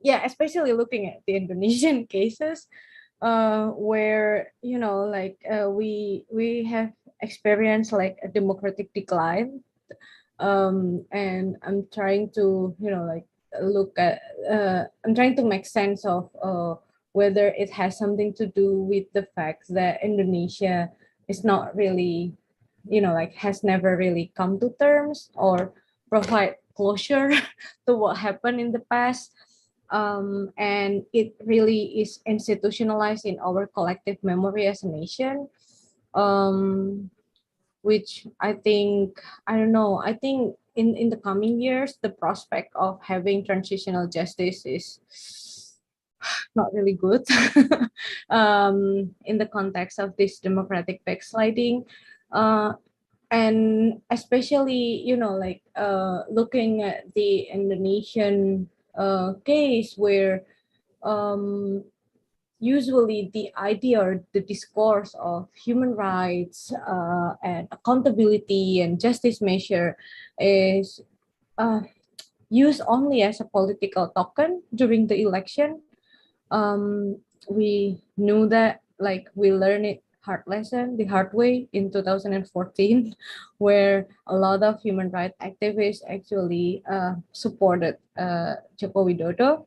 yeah, especially looking at the Indonesian cases, where we have experienced like a democratic decline, and I'm trying to look at I'm trying to make sense of whether it has something to do with the fact that Indonesia is not really has never really come to terms or provide closure to what happened in the past, and it really is institutionalized in our collective memory as a nation, which I think, I don't know, I think in the coming years, the prospect of having transitional justice is not really good in the context of this democratic backsliding. And especially, looking at the Indonesian case where usually the idea or the discourse of human rights and accountability and justice measure is used only as a political token during the election. We knew that, like, we learned it the hard way in 2014, where a lot of human rights activists actually supported Joko Widodo,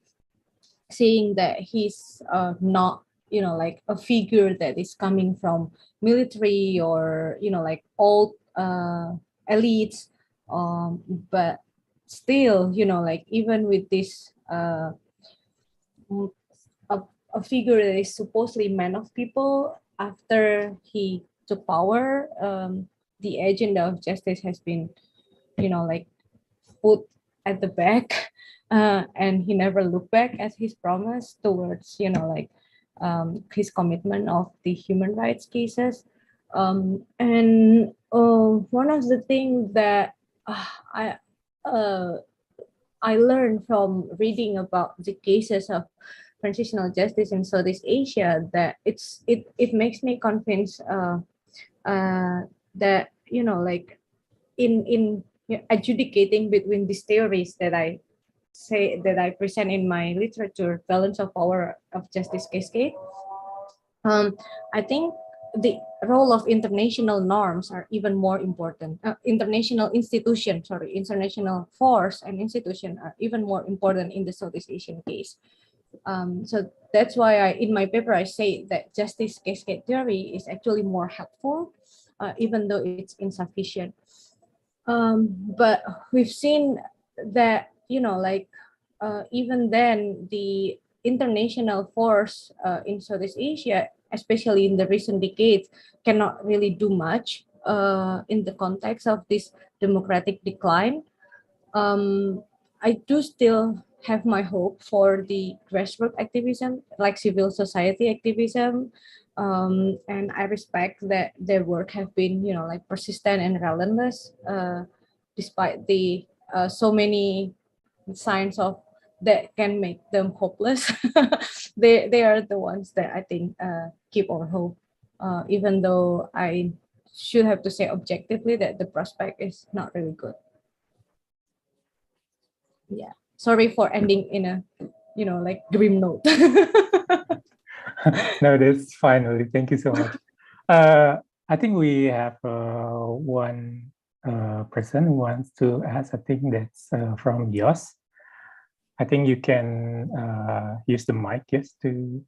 saying that he's not like a figure that is coming from military or old elites, but still like even with this a figure that is supposedly man of people, after he took power, the agenda of justice has been put at the back, and he never looked back at his promise towards his commitment of the human rights cases, and one of the things that I learned from reading about the cases of transitional justice in Southeast Asia, that it makes me convinced that in adjudicating between these theories that I present in my literature, balance of power of justice cascade, I think the role of international norms are even more important. International force and institution are even more important in the Southeast Asian case. So that's why in my paper, I say that justice cascade theory is actually more helpful, even though it's insufficient. But we've seen that, even then, the international force in Southeast Asia, especially in the recent decades, cannot really do much in the context of this democratic decline. I do still have my hope for the grassroots activism, like civil society activism, and I respect that their work have been, persistent and relentless, despite the so many signs of that can make them hopeless. They are the ones that I think keep our hope, even though I should have to say objectively that the prospect is not really good. Yeah. sorry for ending in a, like grim note. No, that's fine, Uli. Thank you so much. I think we have one person who wants to ask. I think that's from Yos. I think you can use the mic, yes, to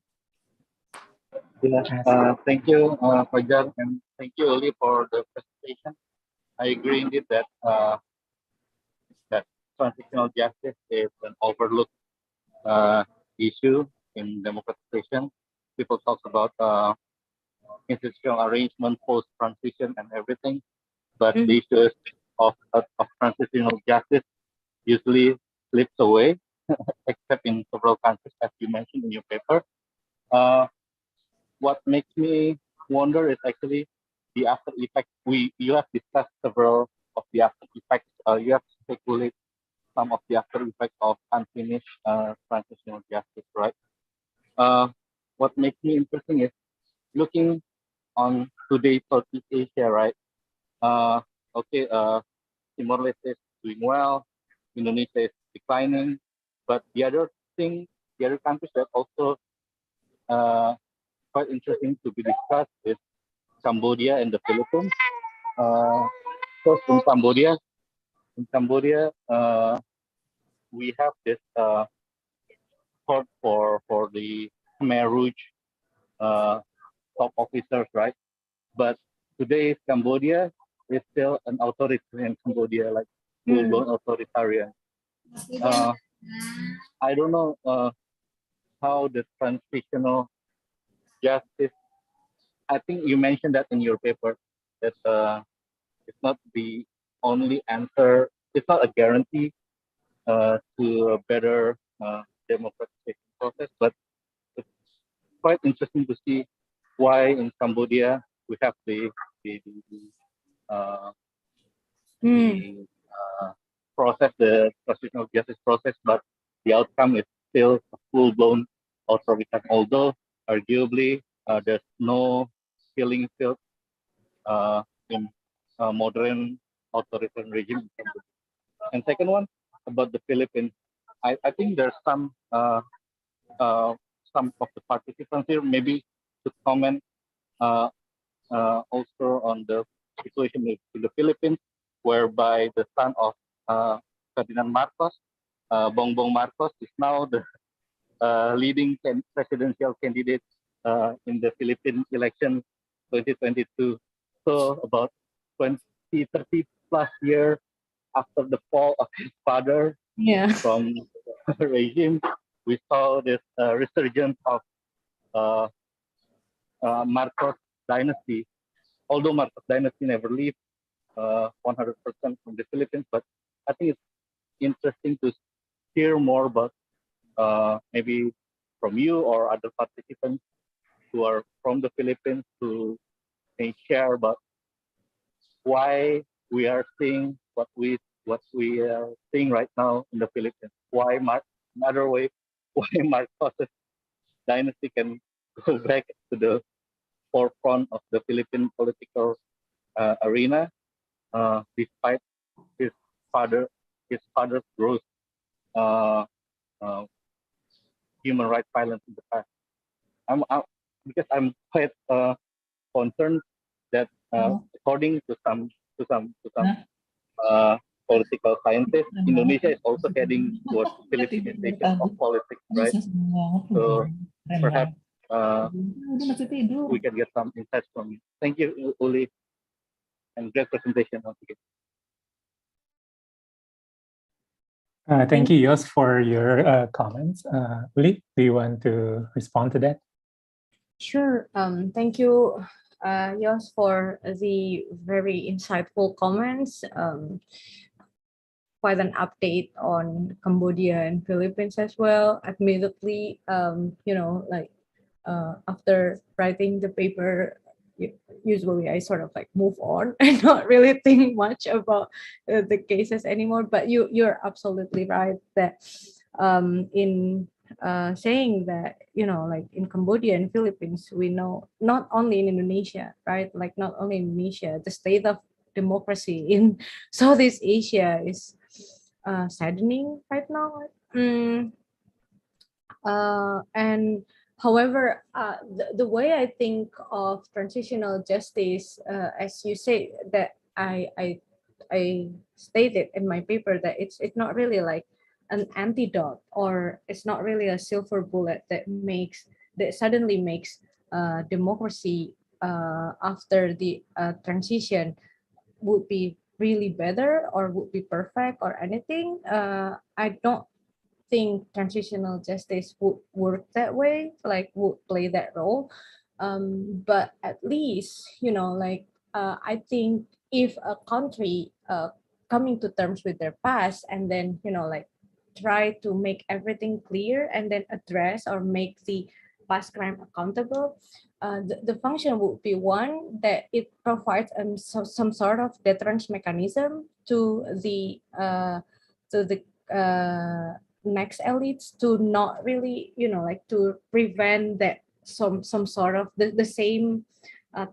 ask. Thank you, Fajar, and thank you, Uli, for the presentation. I agree indeed that that transitional justice is an overlooked issue in democratization. People talk about institutional arrangement, post-transition, and everything, but the issue of transitional justice usually slips away, except in several countries, as you mentioned in your paper. What makes me wonder is actually the after effects. You have discussed several of the after effects. You have speculated some of the after effects of unfinished transitional justice, right? What makes me interesting is looking on today's Southeast Asia, right? Okay, Timor-Leste is doing well, Indonesia is declining, but the other countries that also quite interesting to be discussed is Cambodia and the Philippines. First, in Cambodia, we have this court for the Khmer Rouge top officers, right? But today, Cambodia is still an authoritarian Cambodia, like full-blown authoritarian. I don't know how the transitional justice. I think you mentioned that in your paper that it's not the only answer. It's not a guarantee to a better democratization process, but it's quite interesting to see why in Cambodia we have the process, the transitional justice process, but the outcome is still a full-blown authoritarian. Although arguably there's no killing field in modern authoritarian regime. And second one about the Philippines, I think there's some of the participants here maybe to comment also on the situation in the Philippines, whereby the son of Ferdinand Marcos, Bongbong Marcos, is now the leading presidential candidate in the Philippine election 2022. So about 20, 30 plus years after the fall of his father from the regime, we saw this resurgence of Marcos dynasty. Although Marcos dynasty never leaves 100% from the Philippines, but I think it's interesting to hear more about maybe from you or other participants who are from the Philippines who can share about why we are seeing what we are seeing right now in the Philippines. Why another way why Marcos' dynasty can go back to the forefront of the Philippine political arena, despite his father's gross human rights violence in the past. Because I'm quite concerned that according to some political scientists, Indonesia is also heading towards Philippinization of politics, right? So perhaps we can get some insights from you. Thank you, Uli, and great presentation once again. Thank you, Yos, for your comments. Uli, do you want to respond to that? Sure. Thank you, Yos, for the very insightful comments. Quite an update on Cambodia and Philippines as well. Admittedly, after writing the paper, usually I sort of like move on and not really think much about the cases anymore. But you're absolutely right that in saying that, like in Cambodia and Philippines, we know not only in Indonesia, right? Like not only in Indonesia, the state of democracy in Southeast Asia is saddening right now, And however, the way I think of transitional justice, as you say, that I stated in my paper, that it's not really like an antidote, or it's not really a silver bullet that suddenly makes democracy after the transition would be really better or would be perfect or anything. I don't think transitional justice would work that way, like would play that role. But at least, like I think if a country coming to terms with their past, and then like try to make everything clear, and then address or make the past crime accountable, the function would be one that it provides some sort of deterrence mechanism to the next elites, to not really, like to prevent that some sort of the same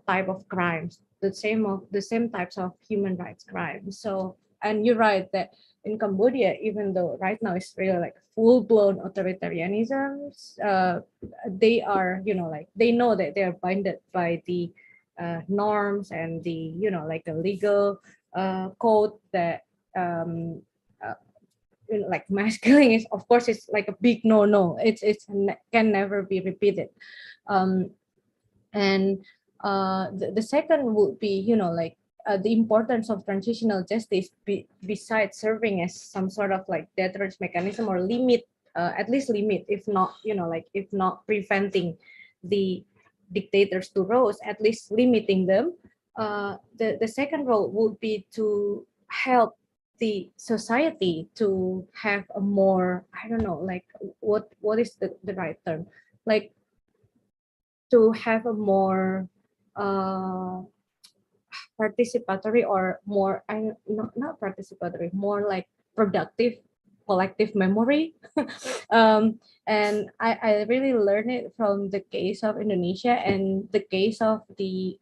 type of crimes, the same types of human rights crimes. So, and you're right that in Cambodia, even though right now it's really like full-blown authoritarianism, they are, like they know that they are binded by the norms and the, like a legal code that like mass killing is, of course, it's like a big no. Can never be repeated. And the second would be, like the importance of transitional justice besides serving as some sort of like deterrence mechanism, or limit, at least limit, if not, like if not preventing the dictators to rise, at least limiting them. The second role would be to help the society to have a more, I don't know, like what is the right term, like to have a more participatory, or more, not participatory, more like productive collective memory. And I really learned it from the case of Indonesia and the case of the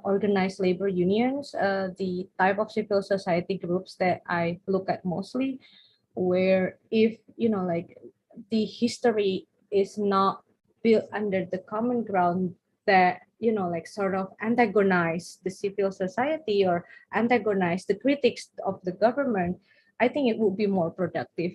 organized labor unions, the type of civil society groups that I look at mostly, where if, like the history is not built under the common ground that, like sort of antagonize the civil society or antagonize the critics of the government, I think it would be more productive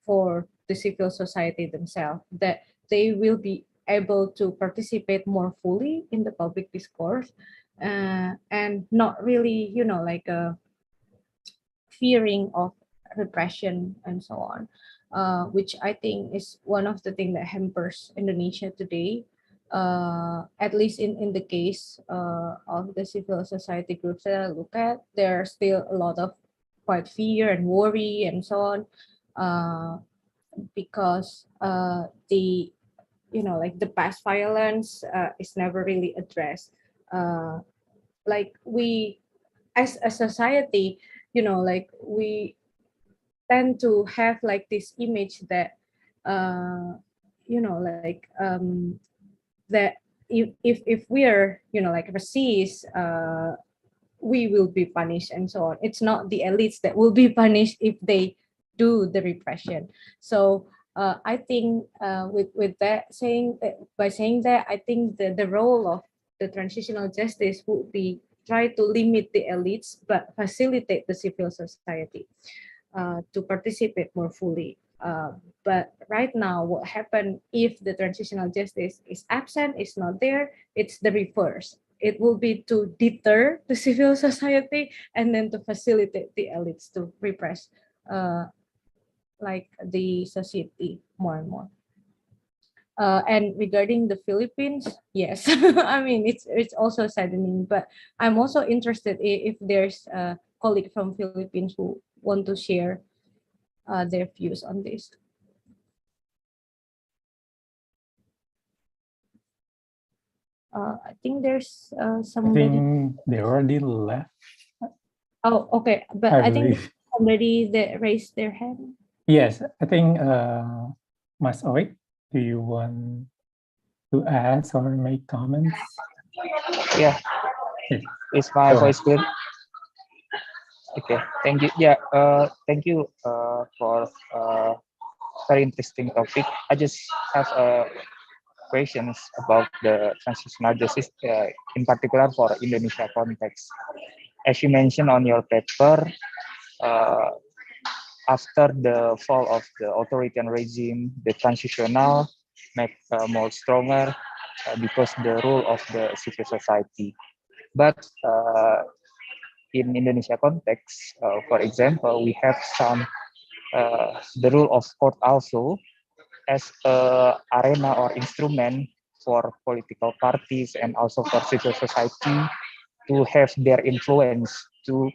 for the civil society themselves, that they will be able to participate more fully in the public discourse, and not really, like fearing of repression and so on, which I think is one of the things that hampers Indonesia today. At least in the case of the civil society groups that I look at, there are still a lot of quite fear and worry and so on, because the, like the past violence is never really addressed. Like we, as a society, like we tend to have like this image that, like that if we are, like racist, we will be punished and so on. It's not the elites that will be punished if they do the repression. So I think with that saying, by saying that, I think the role of the transitional justice would be try to limit the elites but facilitate the civil society to participate more fully. But right now, what happened if the transitional justice is absent, is not there, it's the reverse. It will be to deter the civil society and then to facilitate the elites to repress like the society more and more. And regarding the Philippines, yes, I mean it's also saddening. But I'm also interested if there's a colleague from Philippines who want to share their views on this. I think there's somebody. I think they already left. Oh, okay, but I think somebody that raised their hand. Yes, I think Mas Oik, do you want to ask or make comments? Yeah. Yes. Is my voice clear? Okay, thank you. Yeah, thank you for very interesting topic. I just have questions about the transitional justice, in particular for Indonesia context. As you mentioned on your paper, after the fall of the authoritarian regime, the transitional make more stronger because the role of the civil society. But in Indonesia context, for example, we have some the role of court also as a arena or instrument for political parties and also for civil society to have their influence to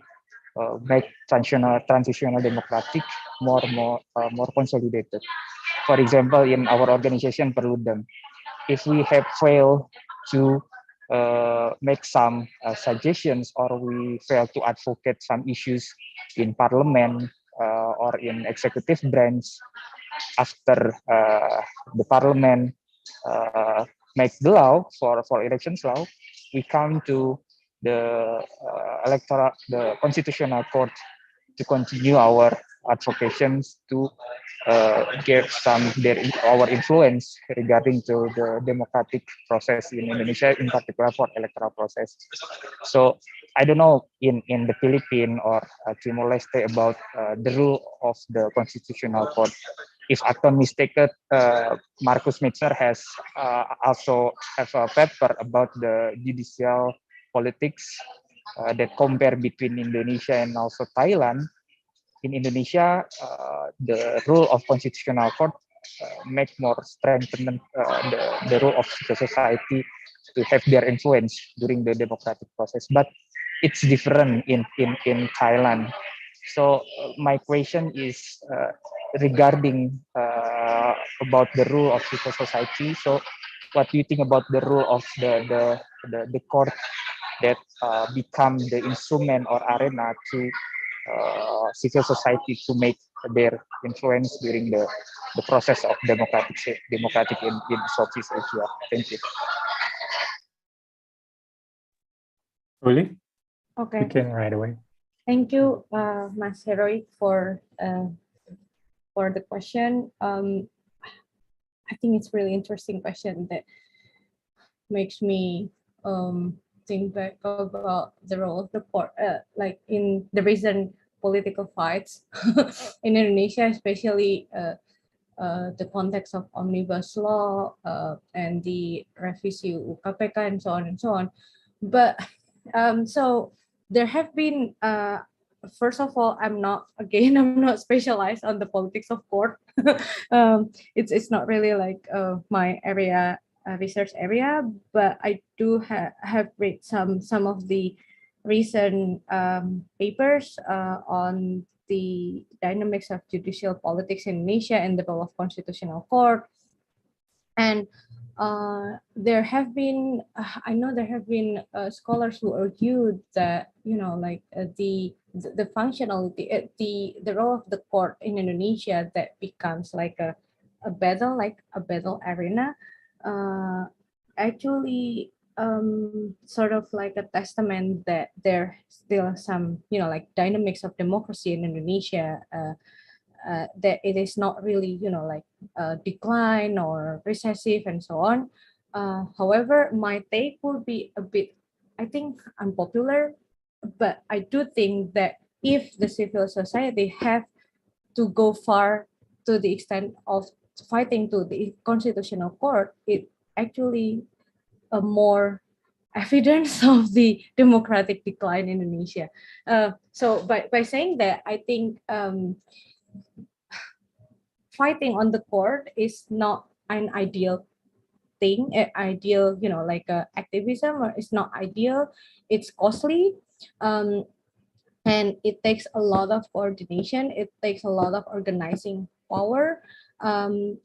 make transitional democratic more consolidated. For example, in our organization Perludem, if we have failed to make some suggestions or we fail to advocate some issues in parliament or in executive branch, after the parliament make the law for elections law, we come to the the constitutional court to continue our advocations to get our influence regarding to the democratic process in Indonesia, in particular for electoral process. So I don't know in the Philippines or Timor Leste about the rule of the constitutional court. If I'm not mistaken, Marcus Mitzner has also have a paper about the judicial politics that compare between Indonesia and also Thailand. In Indonesia, the role of constitutional court make more strengthen the role of the society to have their influence during the democratic process. But it's different in Thailand. So my question is regarding about the role of civil society. So what do you think about the role of the court that become the instrument or arena to civil society to make their influence during the process of democratic in Southeast Asia? Thank you. Uli, Okay. you can right away. Thank you, Mas Heroic, for the question. I think it's really interesting question that makes me think back about the role of the court, like in the recent political fights in Indonesia, especially the context of omnibus law and the review KPK and so on and so on. But so there have been, first of all, I'm not specialized on the politics of court. It's not really like my area, research area, but I do have read some of the recent papers on the dynamics of judicial politics in Indonesia and the role of constitutional court. And there have been, I know there have been scholars who argued that, like the functionality, the role of the court in Indonesia that becomes like a battle arena, actually sort of like a testament that there's still some, like dynamics of democracy in Indonesia, that it is not really, like decline or recessive and so on. However, my take will be a bit, I think, unpopular, but I do think that if the civil society have to go far to the extent of fighting to the constitutional court, it actually a more evidence of the democratic decline in Indonesia. So by saying that, I think fighting on the court is not an ideal thing, ideal, like activism, or it's not ideal, it's costly. And it takes a lot of coordination, it takes a lot of organizing power. And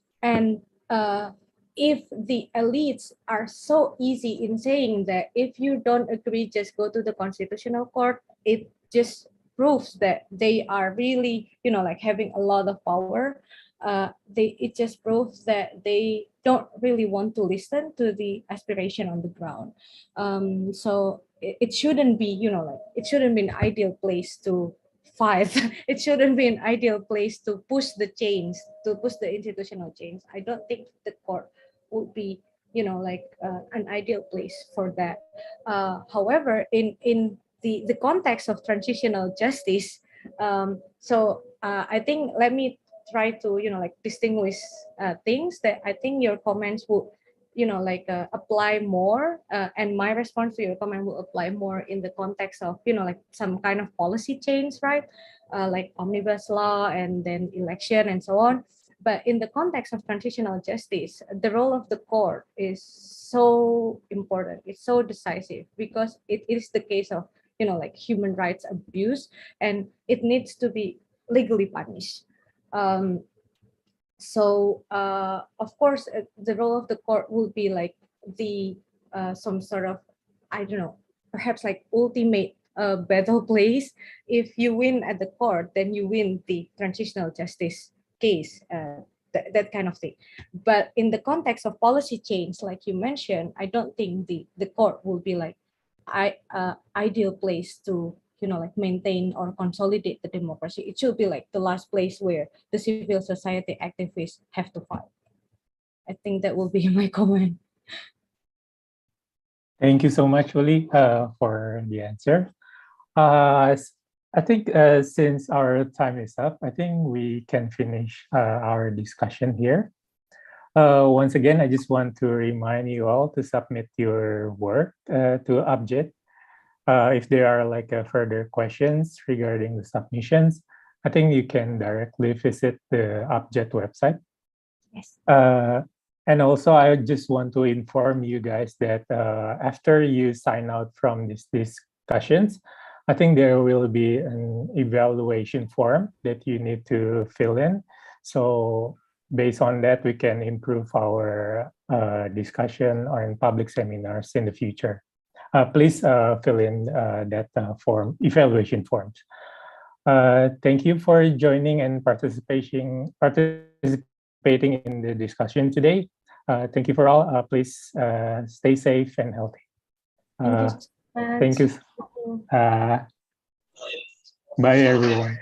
if the elites are so easy in saying that if you don't agree, just go to the constitutional court, it just proves that they are really, like having a lot of power. It just proves that they don't really want to listen to the aspiration on the ground. So it shouldn't be, like it shouldn't be an ideal place to fight. It shouldn't be an ideal place to push the change, to push the institutional change. I don't think the court would be, like an ideal place for that. However, in the context of transitional justice, I think let me try to like distinguish things that I think your comments would apply more, and my response to your comment will apply more in the context of like some kind of policy change, right? Like omnibus law and then election and so on. But in the context of transitional justice, the role of the court is so important. It's so decisive because it is the case of like human rights abuse, and it needs to be legally punished. Of course, the role of the court will be like the some sort of, I don't know, perhaps like ultimate battle place. If you win at the court, then you win the transitional justice case, that kind of thing. But in the context of policy change, like you mentioned, I don't think the court will be like ideal place to like maintain or consolidate the democracy. It should be like the last place where the civil society activists have to fight. I think that will be my comment. Thank you so much, Uli, for the answer. I think since our time is up, I think we can finish our discussion here. Once again, I just want to remind you all to submit your work to APJED. If there are like further questions regarding the submissions, I think you can directly visit the APJED website. Yes. And also, I just want to inform you guys that after you sign out from these discussions, I think there will be an evaluation form that you need to fill in. So based on that, we can improve our discussion on public seminars in the future. Please fill in that form, evaluation forms. Thank you for joining and participating in the discussion today. Thank you for all. Please stay safe and healthy. Thank you so much. Thank you. Bye, everyone.